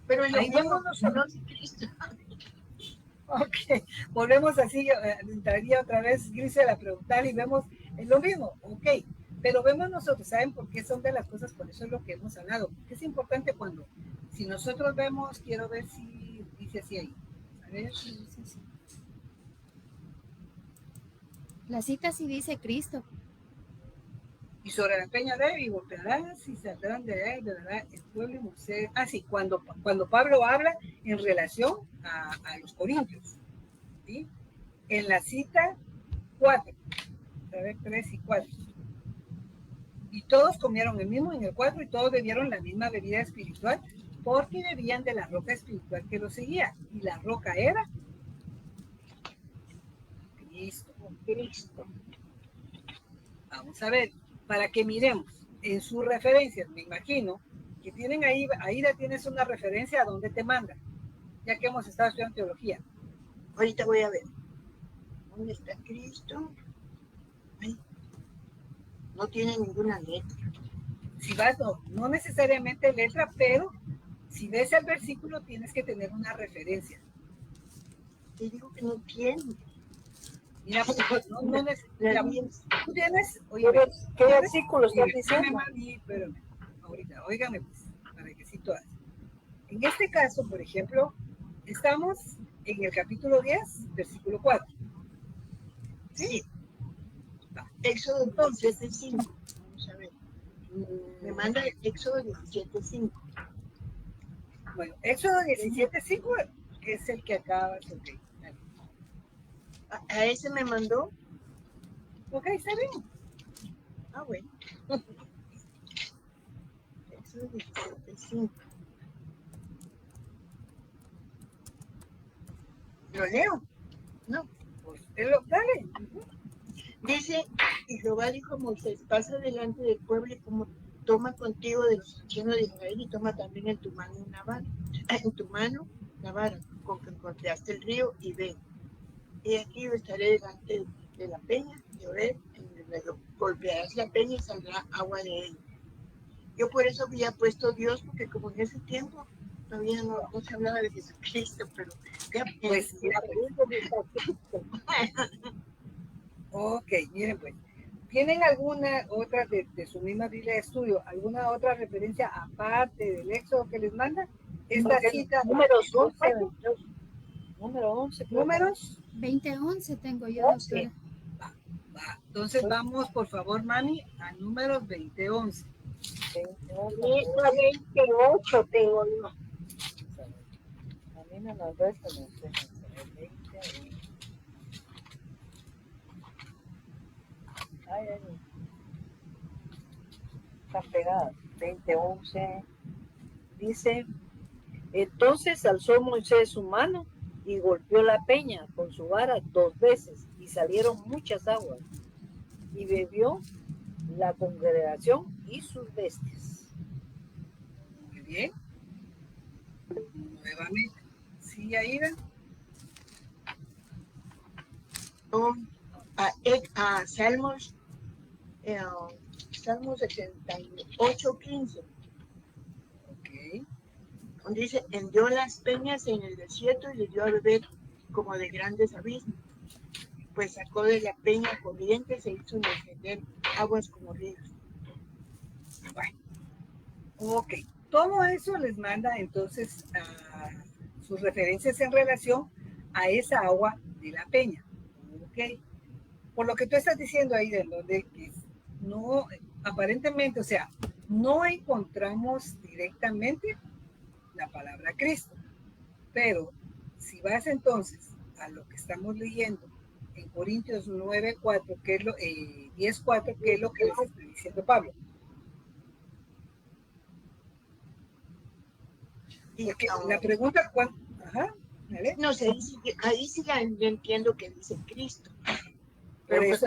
G: Pero el
A: Ahí vemos nosotros.
G: Cristo.
A: Ok, volvemos así, entraría otra vez Grisel a preguntar y vemos lo mismo, ok, pero vemos nosotros, ¿saben por qué son de las cosas? Por eso es lo que hemos hablado, porque es importante cuando, si nosotros vemos, quiero ver si dice así ahí, a ver.
C: La cita sí dice Cristo.
A: Y sobre la peña de él, y golpearás y saldrán de él, de verdad, el pueblo y Moisés. Ah, sí, cuando Pablo habla en relación a los corintios, ¿sí? En la cita 4, a ver, 3 y 4. Y todos comieron el mismo en el 4 y todos bebieron la misma bebida espiritual porque bebían de la roca espiritual que los seguía. Y la roca era Cristo.
B: Cristo.
A: Vamos a ver, para que miremos en sus referencias, me imagino que tienen ahí ya tienes una referencia a dónde te manda, ya que hemos estado estudiando teología.
B: Ahorita voy a ver. ¿Dónde está Cristo? Ay, no tiene ninguna letra.
A: Si vas, no necesariamente letra, pero si ves el versículo tienes que tener una referencia.
B: Te digo que no tiene.
A: Mira, no necesitas. Tú tienes, oye,
E: ¿Qué versículo estás diciendo?
A: Pero ahorita, óigame, pues, para que sí todas. En este caso, por ejemplo, estamos en el capítulo 10, versículo 4.
B: Sí. Éxodo 17:5. Vamos a ver. Me manda Éxodo 17:5.
A: Bueno, Éxodo 17:5 es el que acabas, ok.
B: A ese me mandó.
A: Ok, está bien.
B: Ah, bueno. Éxodo 17:5. ¿Lo leo? No.
A: Pues, dale.
B: Dice, y Jehová dijo a Moisés, pasa delante del pueblo y como toma contigo de los ancianos de Israel y toma también en tu mano una vara. En tu mano la vara con que golpeaste el río y ve. Y aquí yo estaré delante de la peña de Oreb, golpearás la peña y saldrá agua de ella. Yo por eso había puesto Dios, porque como en ese tiempo todavía no se hablaba de Jesucristo, pero ya,
A: pues, ok, miren pues, ¿tienen alguna otra de su misma Biblia de estudio, alguna otra referencia aparte del Éxodo que les manda? Esta cita,
E: Números 11, número 11.
A: números
C: 20:11 tengo yo,
E: 11.
C: doctora.
A: Va. Entonces vamos, por favor, Mami, a números 20:11.
G: 28 tengo yo.
E: A mí me mandó esto, no sé. 20. Ay, están pegadas. 20:11. Dice, entonces alzó Moisés su mano y golpeó la peña con su vara 2 veces y salieron muchas aguas y bebió la congregación y sus bestias.
A: Muy bien. Nuevamente. Sí, Aida.
B: A Salmos 68:15.
A: Ok.
B: Donde dice, hendió las peñas en el desierto y le dio a beber como de grandes abismos. Pues sacó de la peña corrientes e hizo descender aguas como ríos.
A: Bueno. Ok. Todo eso les manda entonces a sus referencias en relación a esa agua de la peña. Ok. Por lo que tú estás diciendo ahí, de donde no, aparentemente, o sea, no encontramos directamente la palabra Cristo. Pero si vas entonces a lo que estamos leyendo en Corintios 9:4, que es 10:4, que es lo que les está diciendo Pablo. Porque la pregunta, ajá, ¿vale?
B: No sé, ahí sí ya entiendo que dice Cristo. Pero
A: Por eso,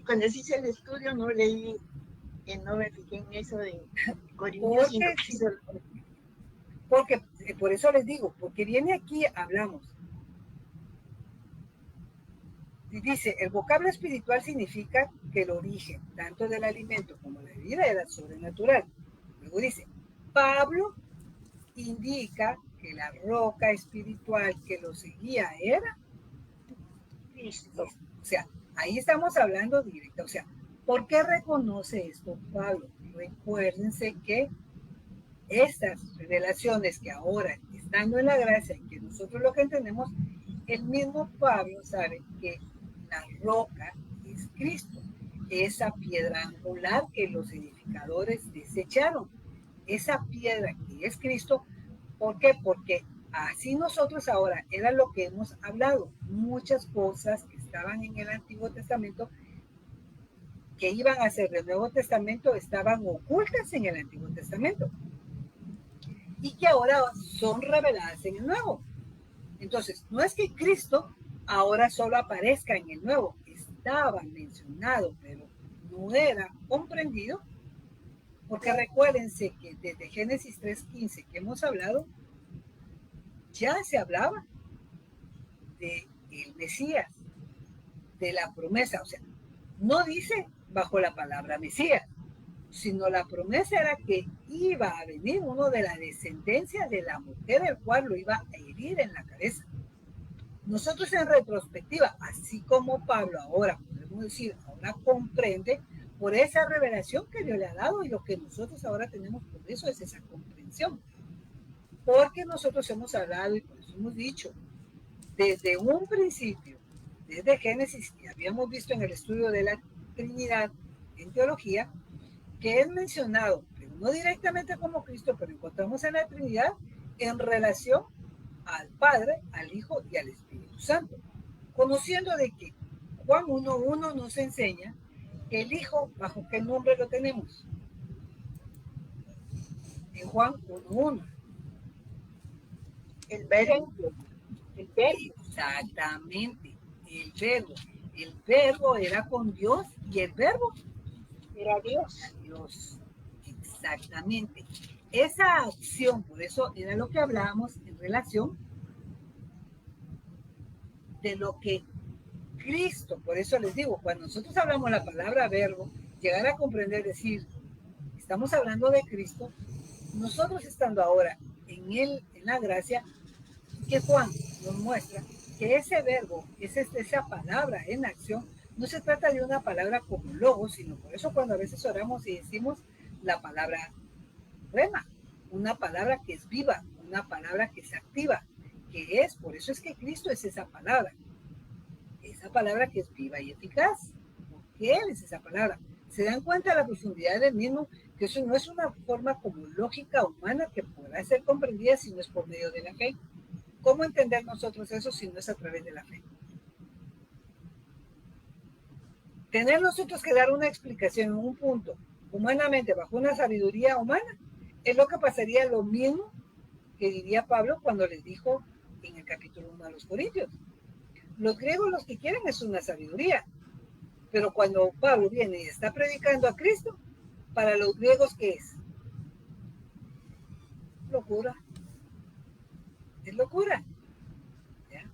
B: cuando hice el estudio no leí, no me fijé en eso de Corintios.
A: Porque por eso les digo, porque viene aquí, hablamos. Y dice, el vocablo espiritual significa que el origen, tanto del alimento como la bebida, era sobrenatural. Luego dice, Pablo indica que la roca espiritual que lo seguía era Cristo. O sea, ahí estamos hablando directo. O sea, ¿por qué reconoce esto Pablo? Recuérdense que estas revelaciones que ahora, estando en la gracia, que nosotros lo que entendemos, el mismo Pablo sabe que la roca es Cristo. esa piedra angular que los edificadores desecharon. Esa piedra que es Cristo. ¿Por qué? Porque así nosotros ahora, era lo que hemos hablado, muchas cosas que estaban en el Antiguo Testamento que iban a ser del Nuevo Testamento estaban ocultas en el Antiguo Testamento y que ahora son reveladas en el Nuevo. Entonces, no es que Cristo ahora solo aparezca en el Nuevo, estaba mencionado, pero no era comprendido, porque recuérdense que desde Génesis 3:15 que hemos hablado, ya se hablaba de el Mesías, de la promesa, o sea, no dice bajo la palabra Mesías, sino la promesa era que iba a venir uno de la descendencia de la mujer, el cual lo iba a herir en la cabeza. Nosotros en retrospectiva, así como Pablo ahora, podemos decir, ahora comprende por esa revelación que Dios le ha dado y lo que nosotros ahora tenemos por eso es esa comprensión. Porque nosotros hemos hablado y por eso hemos dicho, desde un principio, desde Génesis, que habíamos visto en el estudio de la Trinidad en teología, que es mencionado, pero no directamente como Cristo, pero encontramos en la Trinidad en relación al Padre, al Hijo y al Espíritu Santo. Conociendo de que Juan 1:1 nos enseña que el Hijo, ¿bajo qué nombre lo tenemos? En Juan 1:1.
G: El verbo. El verbo.
A: Exactamente, el verbo. El verbo era con Dios y el verbo
G: Era Dios.
A: Dios. Exactamente. Esa acción, por eso era lo que hablábamos en relación de lo que Cristo, por eso les digo, cuando nosotros hablamos la palabra verbo, llegar a comprender, decir, estamos hablando de Cristo, nosotros estando ahora en él, en la gracia, que Juan nos muestra que ese verbo, esa palabra en acción, no se trata de una palabra como logo, sino por eso cuando a veces oramos y decimos la palabra rema, una palabra que es viva, una palabra que se activa, que es, por eso es que Cristo es esa palabra que es viva y eficaz, porque Él es esa palabra. ¿Se dan cuenta de la profundidad del mismo? Que eso no es una forma como lógica humana que podrá ser comprendida si no es por medio de la fe. ¿Cómo entender nosotros eso si no es a través de la fe? Tener nosotros que dar una explicación en un punto, humanamente, bajo una sabiduría humana, es lo que pasaría lo mismo que diría Pablo cuando les dijo en el capítulo 1 a los Corintios. Los griegos los que quieren es una sabiduría, pero cuando Pablo viene y está predicando a Cristo, para los griegos, ¿qué es? Locura. Es locura. ¿Ya?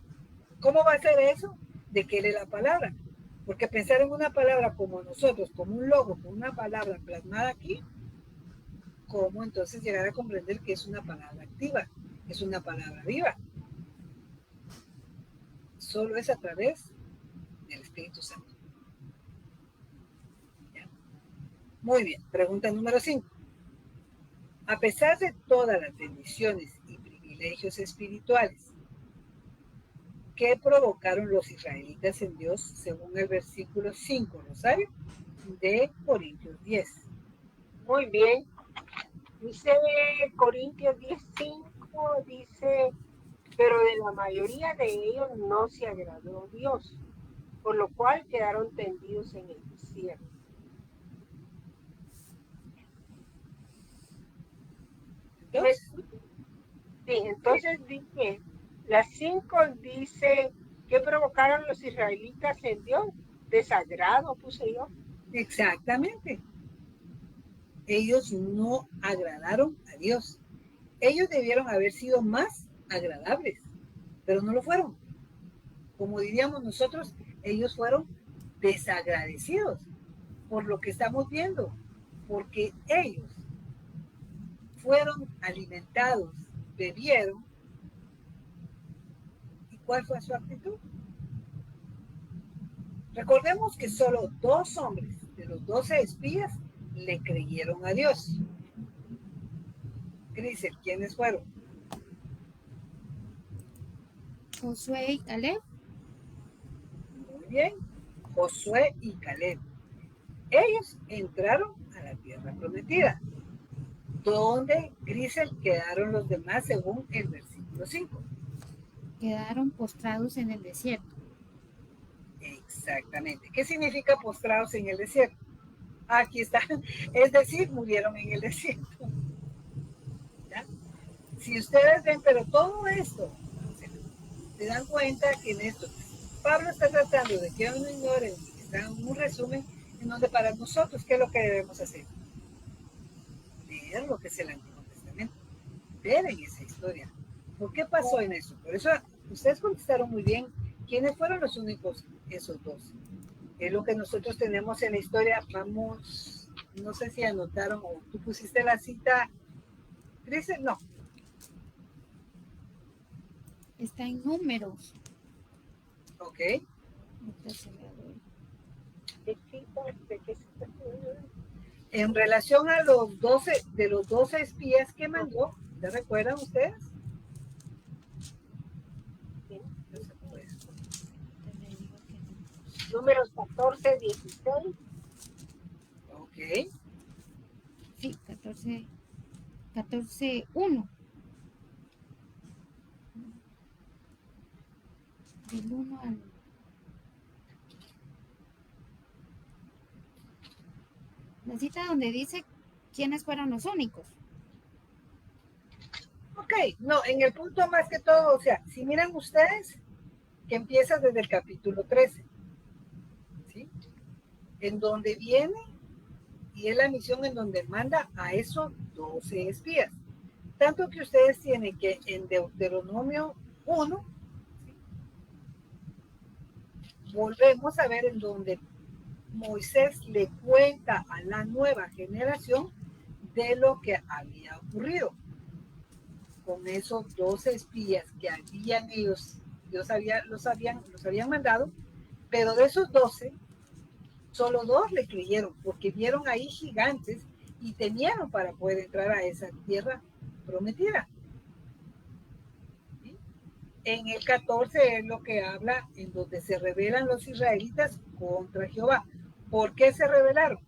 A: ¿Cómo va a ser eso? De que lee la palabra. Porque pensar en una palabra como nosotros, como un logo, como una palabra plasmada aquí, ¿cómo entonces llegar a comprender que es una palabra activa, es una palabra viva? Solo es a través del Espíritu Santo. ¿Ya? Muy bien, pregunta número 5. A pesar de todas las bendiciones y privilegios espirituales que provocaron los israelitas en Dios, según el versículo 5, Rosario, de Corintios 10.
G: Muy bien. Dice Corintios 10:5, dice, pero de la mayoría de ellos no se agradó Dios, por lo cual quedaron tendidos en el desierto. Sí, entonces dice, las 5 dice, ¿qué provocaron los israelitas en Dios? Desagrado, puse yo.
A: Exactamente. Ellos no agradaron a Dios. Ellos debieron haber sido más agradables, pero no lo fueron. Como diríamos nosotros, ellos fueron desagradecidos por lo que estamos viendo, porque ellos fueron alimentados, bebieron. ¿Y cuál fue su actitud? Recordemos que solo 2 hombres de los 12 espías le creyeron a Dios. Crisel, ¿quiénes fueron?
C: Josué y Caleb.
A: Muy bien, Josué y Caleb. ellos entraron a la tierra prometida, donde Grisel quedaron los demás según el versículo 5.
C: Quedaron postrados en el desierto.
A: Exactamente. ¿Qué significa postrados en el desierto? Aquí está, es decir, murieron en el desierto. ¿Ya? Si ustedes ven, pero todo esto, o sea, se dan cuenta que en esto, Pablo está tratando de que no ignoren, está en un resumen en donde para nosotros, ¿qué es lo que debemos hacer? Leer lo que es el Antiguo Testamento, ver en esa historia. ¿Por qué pasó en eso? Por eso ustedes contestaron muy bien. ¿Quiénes fueron los únicos esos dos? Es lo que nosotros tenemos en la historia. Vamos, no sé si anotaron o tú pusiste la cita, Grisel, no.
C: Está en Números.
A: Ok.
C: Ahorita se la doy.
G: ¿De qué cita?
A: En relación a los 12, de los 12 espías que mandó, ¿se recuerdan ustedes?
G: Sí.
A: No se puede.
C: Te le digo que no.
G: Números 14, 16.
A: Ok.
C: Sí, 14:1. Del 1 al... La cita donde dice quiénes fueron los únicos.
A: Ok, no, en el punto más que todo, o sea, si miran ustedes, que empieza desde el capítulo 13, ¿sí? En donde viene, y es la misión en donde manda a esos 12 espías. Tanto que ustedes tienen que en Deuteronomio 1, ¿sí? Volvemos a ver en donde Moisés le cuenta a la nueva generación de lo que había ocurrido con esos 12 espías que habían ellos, los habían mandado, pero de esos 12, solo 2 le creyeron, porque vieron ahí gigantes y temieron para poder entrar a esa tierra prometida. ¿Sí? En el 14 es lo que habla en donde se rebelan los israelitas contra Jehová. ¿Por qué se rebelaron?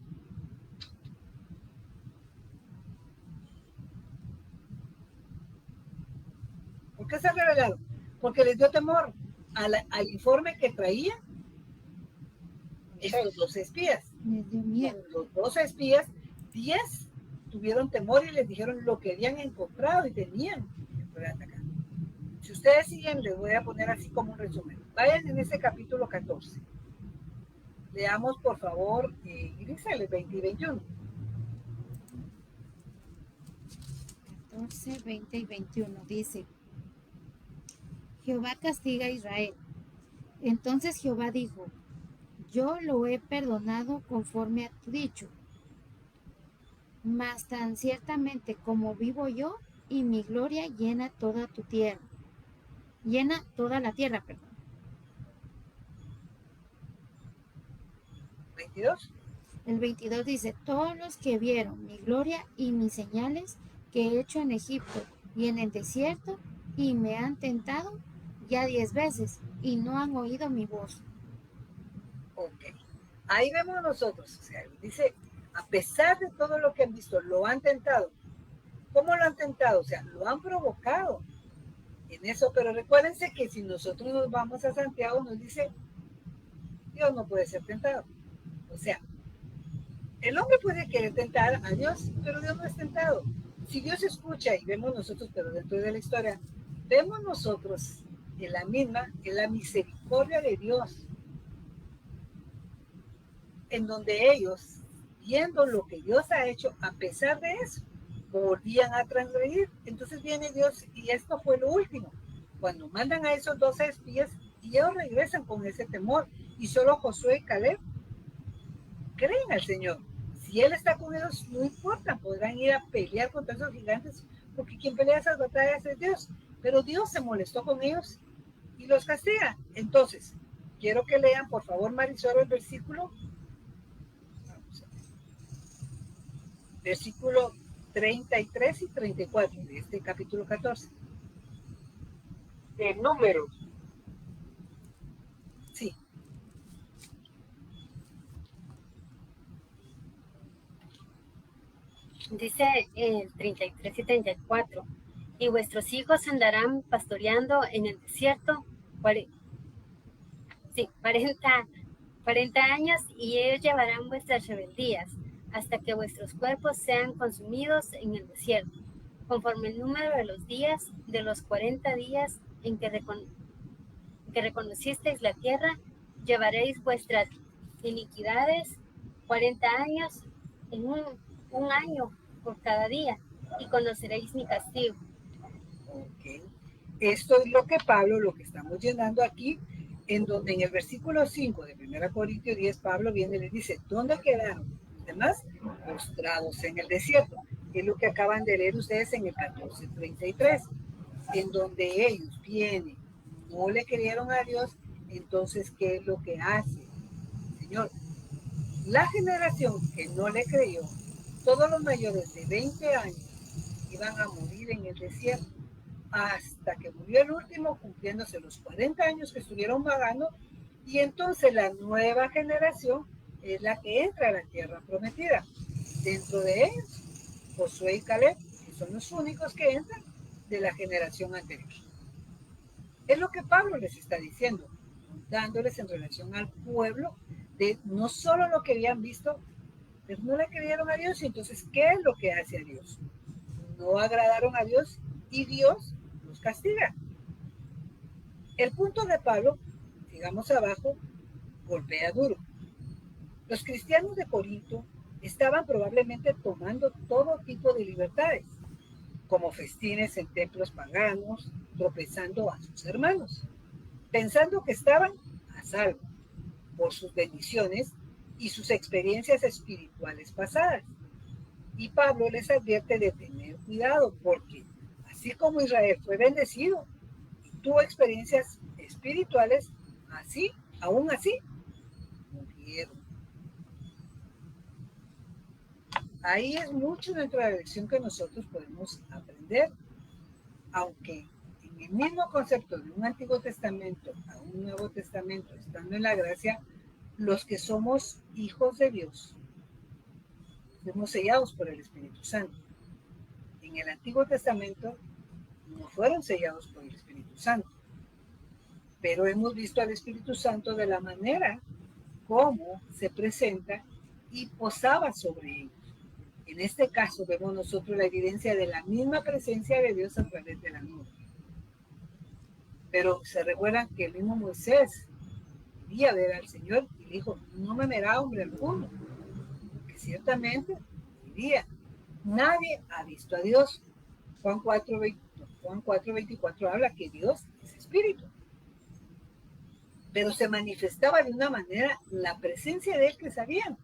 A: ¿Por qué se rebelaron? Porque les dio temor al informe que traían estos 12 espías.
C: Les dio miedo.
A: Los 12 espías, 10 tuvieron temor y les dijeron lo que habían encontrado y tenían que poder atacar. Si ustedes siguen, les voy a poner así como un resumen. Vayan en ese capítulo 14. Leamos, por favor, Grisel, 20 y 21.
C: 14, 20 y 21 dice: Jehová castiga a Israel. Entonces Jehová dijo: Yo lo he perdonado conforme a tu dicho. Mas tan ciertamente como vivo yo, y mi gloria llena toda tu tierra. Llena toda la tierra, perdón.
A: 22.
C: El 22 dice: Todos los que vieron mi gloria y mis señales que he hecho en Egipto y en el desierto, y me han tentado ya 10 veces, y no han oído mi voz.
A: Ok. Ahí vemos nosotros, o sea, dice, a pesar de todo lo que han visto, lo han tentado. ¿Cómo lo han tentado? O sea, lo han provocado en eso, pero recuérdense que si nosotros nos vamos a Santiago, nos dice, Dios no puede ser tentado. O sea, el hombre puede querer tentar a Dios, pero Dios no es tentado. Si Dios escucha y vemos nosotros, pero dentro de la historia, vemos nosotros en la misericordia de Dios, en donde ellos, viendo lo que Dios ha hecho, a pesar de eso, volvían a transgredir. Entonces viene Dios y esto fue lo último. Cuando mandan a esos 12 espías y ellos regresan con ese temor y solo Josué y Caleb creen al Señor. Si Él está con ellos, no importa, podrán ir a pelear contra esos gigantes porque quien pelea esas batallas es Dios. Pero Dios se molestó con ellos y los castiga. Entonces, quiero que lean, por favor, Marisol, el versículo 33 y 34 de este capítulo 14.
G: De Números.
A: Sí.
D: Dice el 33 y 34, y vuestros hijos andarán pastoreando en el desierto 40 años, y ellos llevarán vuestras rebeldías hasta que vuestros cuerpos sean consumidos en el desierto, conforme el número de los días de los 40 días en que reconocisteis la tierra, llevaréis vuestras iniquidades 40 años en un año por cada día, y conoceréis mi castigo.
A: Ok. Esto es lo que Pablo, lo que estamos llenando aquí, en donde en el versículo 5 de 1 Corintios 10, Pablo viene y le dice, ¿dónde quedaron los demás? Postrados en el desierto. Es lo que acaban de leer ustedes en el 14:33, en donde ellos vienen, no le creyeron a Dios. Entonces, ¿qué es lo que hace? Señor, la generación que no le creyó, todos los mayores de 20 años iban a morir en el desierto, hasta que murió el último, cumpliéndose los 40 años que estuvieron vagando, y entonces la nueva generación es la que entra a la tierra prometida. Dentro de ellos, Josué y Caleb, que son los únicos que entran de la generación anterior. Es lo que Pablo les está diciendo, dándoles en relación al pueblo, de no solo lo que habían visto, pero no le creyeron a Dios. Y entonces, ¿qué es lo que hace a Dios? No agradaron a Dios y Dios los castiga. El punto de Pablo, sigamos abajo, golpea duro. Los cristianos de Corinto estaban probablemente tomando todo tipo de libertades, como festines en templos paganos, tropezando a sus hermanos, pensando que estaban a salvo por sus bendiciones y sus experiencias espirituales pasadas. Y Pablo les advierte de tener cuidado, porque así como Israel fue bendecido y tuvo experiencias espirituales, aún así, murieron. Ahí es mucho dentro de la lección que nosotros podemos aprender, aunque en el mismo concepto de un Antiguo Testamento a un Nuevo Testamento, estando en la gracia, los que somos hijos de Dios, fuimos sellados por el Espíritu Santo. En el Antiguo Testamento no fueron sellados por el Espíritu Santo, pero hemos visto al Espíritu Santo de la manera como se presenta y posaba sobre ellos. En este caso vemos nosotros la evidencia de la misma presencia de Dios a través de la nube. Pero se recuerdan que el mismo Moisés quería ver al Señor y dijo, no me verá hombre alguno, porque ciertamente diría, nadie ha visto a Dios. Juan 4:24 habla que Dios es espíritu. Pero se manifestaba de una manera la presencia de él que sabían.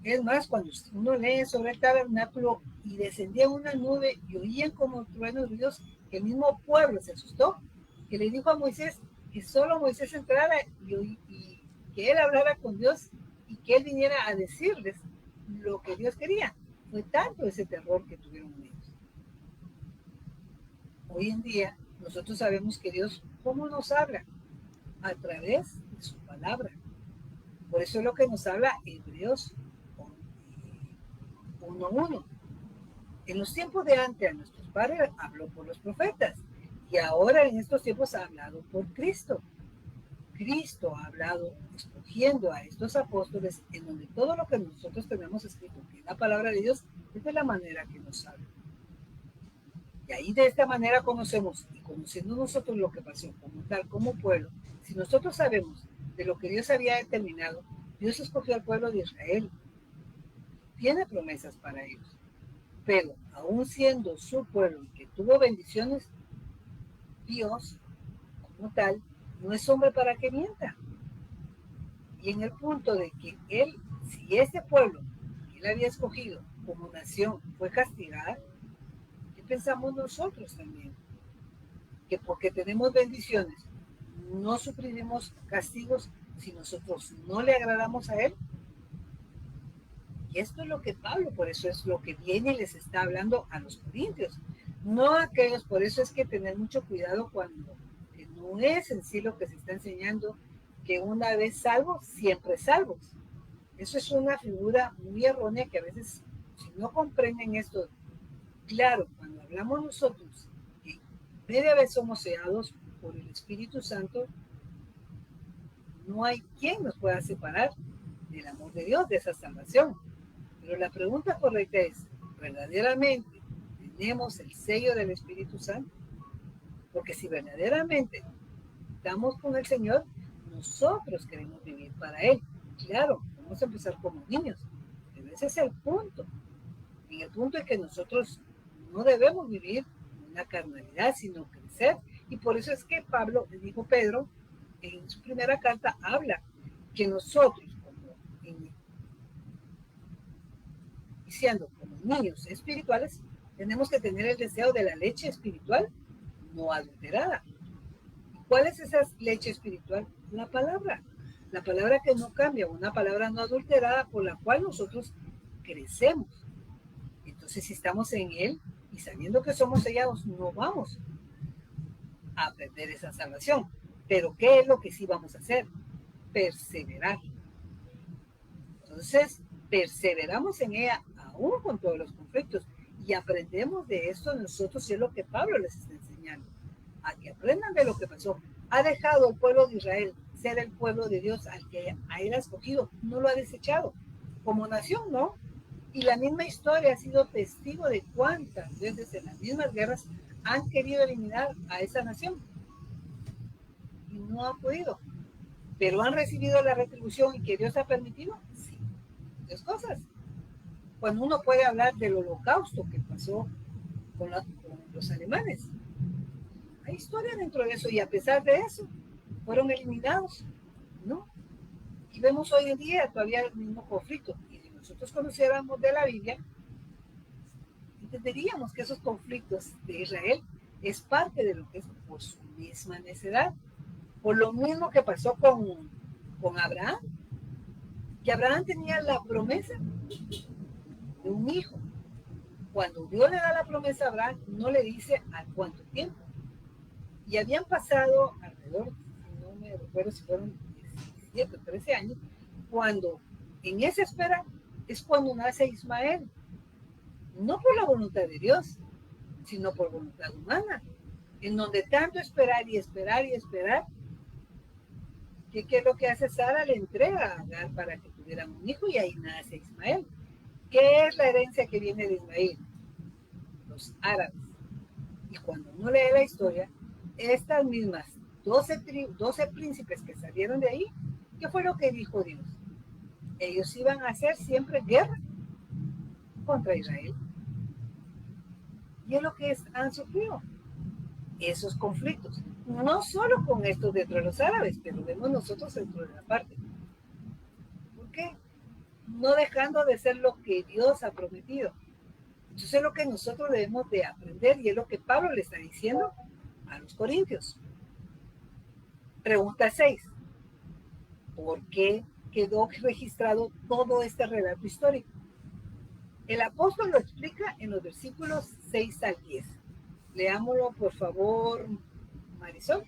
A: Es más, cuando uno lee sobre el tabernáculo y descendía una nube y oían como truenos de Dios, que el mismo pueblo se asustó, que le dijo a Moisés que solo Moisés entrara y que él hablara con Dios y que él viniera a decirles lo que Dios quería. Fue tanto ese terror que tuvieron ellos. Hoy en día nosotros sabemos que Dios, ¿cómo nos habla? A través de su palabra. Por eso es lo que nos habla Hebreos 1:1. En los tiempos de antes a nuestros padres habló por los profetas, y ahora en estos tiempos ha hablado por Cristo. Cristo ha hablado escogiendo a estos apóstoles, en donde todo lo que nosotros tenemos escrito, que es la palabra de Dios, es de la manera que nos habla. Y ahí de esta manera conocemos, y conociendo nosotros lo que pasó como tal, como pueblo, si nosotros sabemos de lo que Dios había determinado, Dios escogió al pueblo de Israel. Tiene promesas para ellos. Pero aún siendo su pueblo que tuvo bendiciones, Dios, como tal, no es hombre para que mienta. Y en el punto de que él, si este pueblo que él había escogido como nación fue castigada, ¿qué pensamos nosotros también? Que porque tenemos bendiciones, no sufriremos castigos si nosotros no le agradamos a él. Y esto es lo que Pablo, por eso es lo que viene y les está hablando a los corintios, no a aquellos. Por eso es que tener mucho cuidado cuando que no es en sí lo que se está enseñando, que una vez salvos, siempre salvos. Eso es una figura muy errónea que a veces si no comprenden esto, claro, cuando hablamos nosotros que media vez somos sellados por el Espíritu Santo, no hay quien nos pueda separar del amor de Dios, de esa salvación. Pero la pregunta correcta es, ¿verdaderamente tenemos el sello del Espíritu Santo? Porque si verdaderamente estamos con el Señor, nosotros queremos vivir para Él. Claro, vamos a empezar como niños, pero ese es el punto. Y el punto es que nosotros no debemos vivir una carnalidad, sino crecer. Y por eso es que Pablo, le dijo Pedro, en su primera carta, habla que nosotros, como niños espirituales, tenemos que tener el deseo de la leche espiritual no adulterada. ¿Cuál es esa leche espiritual? La palabra que no cambia, una palabra no adulterada por la cual nosotros crecemos. Entonces, si estamos en Él y sabiendo que somos sellados, no vamos a perder esa salvación. Pero ¿qué es lo que sí vamos a hacer? Perseverar. Entonces, perseveramos en ella aún con todos los conflictos y aprendemos de esto nosotros, y es lo que Pablo les está enseñando, a que aprendan de lo que pasó. Ha dejado el pueblo de Israel ser el pueblo de Dios al que a él ha escogido, no lo ha desechado. Como nación, ¿no? Y la misma historia ha sido testigo de cuántas veces en las mismas guerras han querido eliminar a esa nación y no han podido. Pero han recibido la retribución y que Dios ha permitido, sí, dos cosas. Cuando uno puede hablar del holocausto que pasó con los alemanes, hay historia dentro de eso y a pesar de eso fueron eliminados, ¿no? Y vemos hoy en día todavía el mismo conflicto. Y si nosotros conociéramos de la Biblia, entenderíamos que esos conflictos de Israel es parte de lo que es por su misma necedad. Por lo mismo que pasó con Abraham, que Abraham tenía la promesa de un hijo. Cuando Dios le da la promesa a Abraham, no le dice al cuánto tiempo. Y habían pasado alrededor, no me recuerdo si fueron 17 o 13 años, cuando en esa espera es cuando nace Ismael. No por la voluntad de Dios, sino por voluntad humana. En donde tanto esperar y esperar y esperar, ¿qué es lo que hace Sara? Le entrega a Agar para que tuvieran un hijo y ahí nace Ismael. ¿Qué es la herencia que viene de Ismael? Los árabes. Y cuando uno lee la historia, estas mismas 12 príncipes que salieron de ahí, ¿qué fue lo que dijo Dios? Ellos iban a hacer siempre guerra contra Israel. Y es lo que han sufrido, esos conflictos. No solo con estos dentro de los árabes, pero vemos nosotros dentro de la parte. ¿Por qué? No dejando de ser lo que Dios ha prometido. Entonces es lo que nosotros debemos de aprender y es lo que Pablo le está diciendo a los corintios. Pregunta 6. ¿Por qué quedó registrado todo este relato histórico? El apóstol lo explica en los versículos 6 al 10. Leámoslo, por favor, Marisol.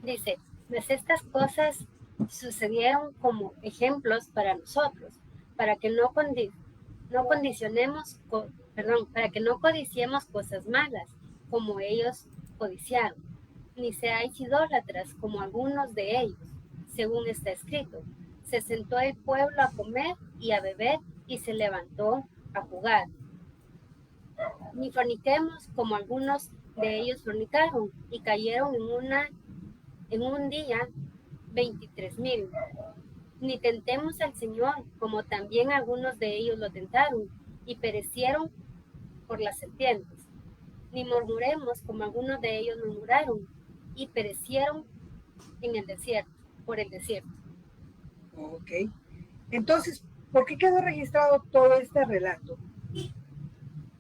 D: Dice, pues estas cosas sucedieron como ejemplos para nosotros, para que no codiciemos cosas malas, como ellos codiciaron, ni seáis idólatras como algunos de ellos, según está escrito. Se sentó el pueblo a comer y a beber, y se levantó a jugar. Ni forniquemos como algunos de ellos fornicaron, y cayeron en un día 23,000. Ni tentemos al Señor, como también algunos de ellos lo tentaron, y perecieron por las serpientes. Ni murmuremos, como algunos de ellos murmuraron, y perecieron por el desierto.
A: Ok. Entonces, ¿por qué quedó registrado todo este relato?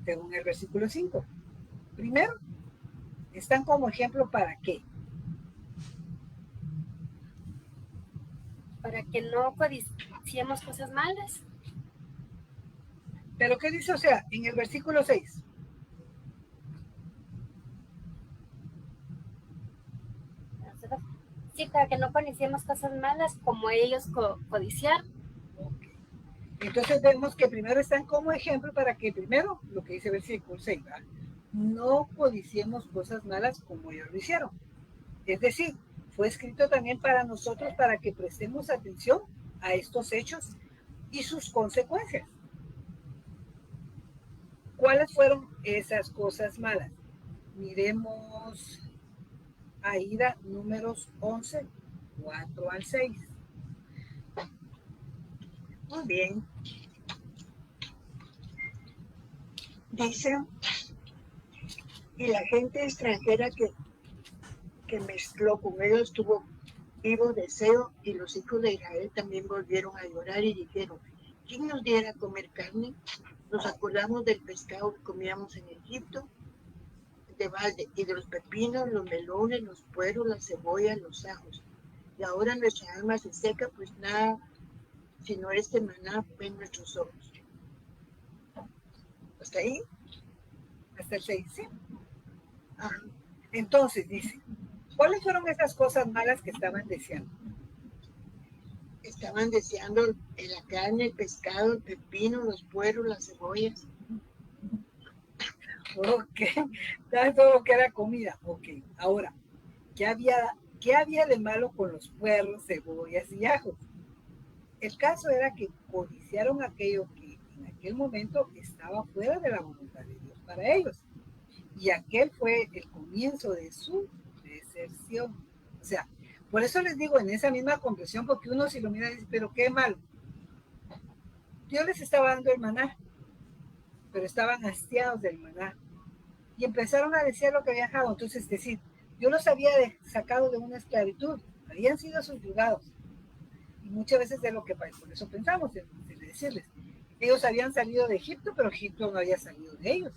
A: Según el versículo 5. Primero, están como ejemplo ¿para qué?
D: Para que no codiciemos cosas malas.
A: Pero ¿qué dice? O sea, en el versículo 6.
D: Sí, para que no codiciemos cosas malas como ellos codiciaron.
A: Okay. Entonces vemos que primero están como ejemplo para que primero, lo que dice el versículo 6, ¿verdad? No codiciemos cosas malas como ellos lo hicieron. Es decir, fue escrito también para nosotros para que prestemos atención a estos hechos y sus consecuencias. ¿Cuáles fueron esas cosas malas? Miremos Aida, números 11, 4 al 6.
G: Muy bien. Dice, y la gente extranjera que mezcló con ellos tuvo vivo deseo, y los hijos de Israel también volvieron a llorar y dijeron, ¿quién nos diera a comer carne? Nos acordamos del pescado que comíamos en Egipto, de balde, y de los pepinos, los melones, los pueros, las cebollas, los ajos. Y ahora nuestra alma se seca, pues nada, sino este maná ven nuestros ojos. ¿Hasta ahí?
A: Hasta el 6, ¿sí?
G: Ajá.
A: Entonces dice, ¿cuáles fueron esas cosas malas que estaban deseando?
G: Estaban deseando la carne, el pescado, el pepino, los pueros, las cebollas.
A: Ok, todo lo que era comida. Ok, ahora, ¿qué había de malo con los puerros, cebollas y ajos? El caso era que codiciaron aquello que en aquel momento estaba fuera de la voluntad de Dios para ellos. Y aquel fue el comienzo de su deserción. O sea, por eso les digo en esa misma comprensión, porque uno si lo mira dice, pero qué malo. Dios les estaba dando el maná, pero estaban hastiados del maná. Y empezaron a desear lo que habían dejado. Entonces, es decir, Dios los había sacado de una esclavitud, habían sido subyugados. Y muchas veces es lo que pasa, por eso pensamos en decirles, ellos habían salido de Egipto, pero Egipto no había salido de ellos.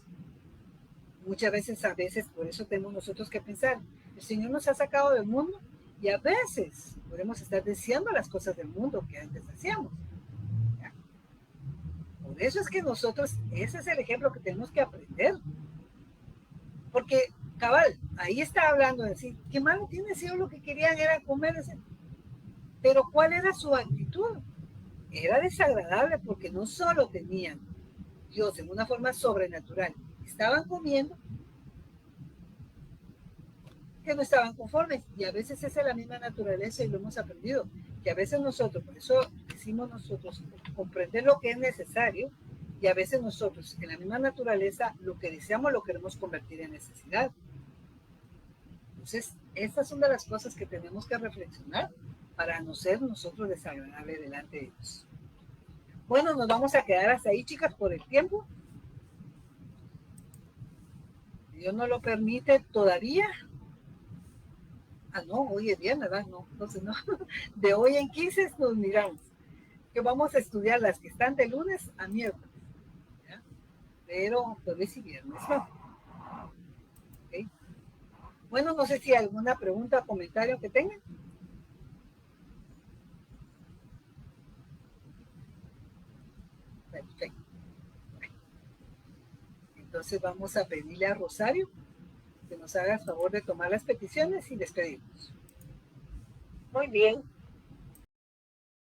A: Muchas veces, por eso tenemos nosotros que pensar, el Señor nos ha sacado del mundo y a veces podemos estar deseando las cosas del mundo que antes hacíamos. ¿Ya? Por eso es que nosotros, ese es el ejemplo que tenemos que aprender. Porque, cabal, ahí está hablando de decir, qué malo tiene si lo que querían era comer ese. Pero ¿cuál era su actitud? Era desagradable porque no solo tenían Dios en una forma sobrenatural, estaban comiendo que no estaban conformes. Y a veces esa es la misma naturaleza y lo hemos aprendido. Que a veces nosotros, por eso decimos nosotros, comprender lo que es necesario y a veces nosotros, en la misma naturaleza, lo que deseamos lo queremos convertir en necesidad. Entonces, estas son de las cosas que tenemos que reflexionar para no ser nosotros desagradables delante de Dios. Bueno, nos vamos a quedar hasta ahí, chicas, por el tiempo. Dios no lo permite todavía. Ah, no, hoy es viernes, ¿verdad? No, entonces no. De hoy en 15 nos miramos. Que vamos a estudiar las que están de lunes a miércoles. ¿Ya? Pero jueves y viernes no. ¿Okay? Bueno, no sé si hay alguna pregunta o comentario que tengan. Perfecto. Entonces vamos a pedirle a Rosario que nos haga el favor de tomar las peticiones y despedirnos.
G: Muy bien.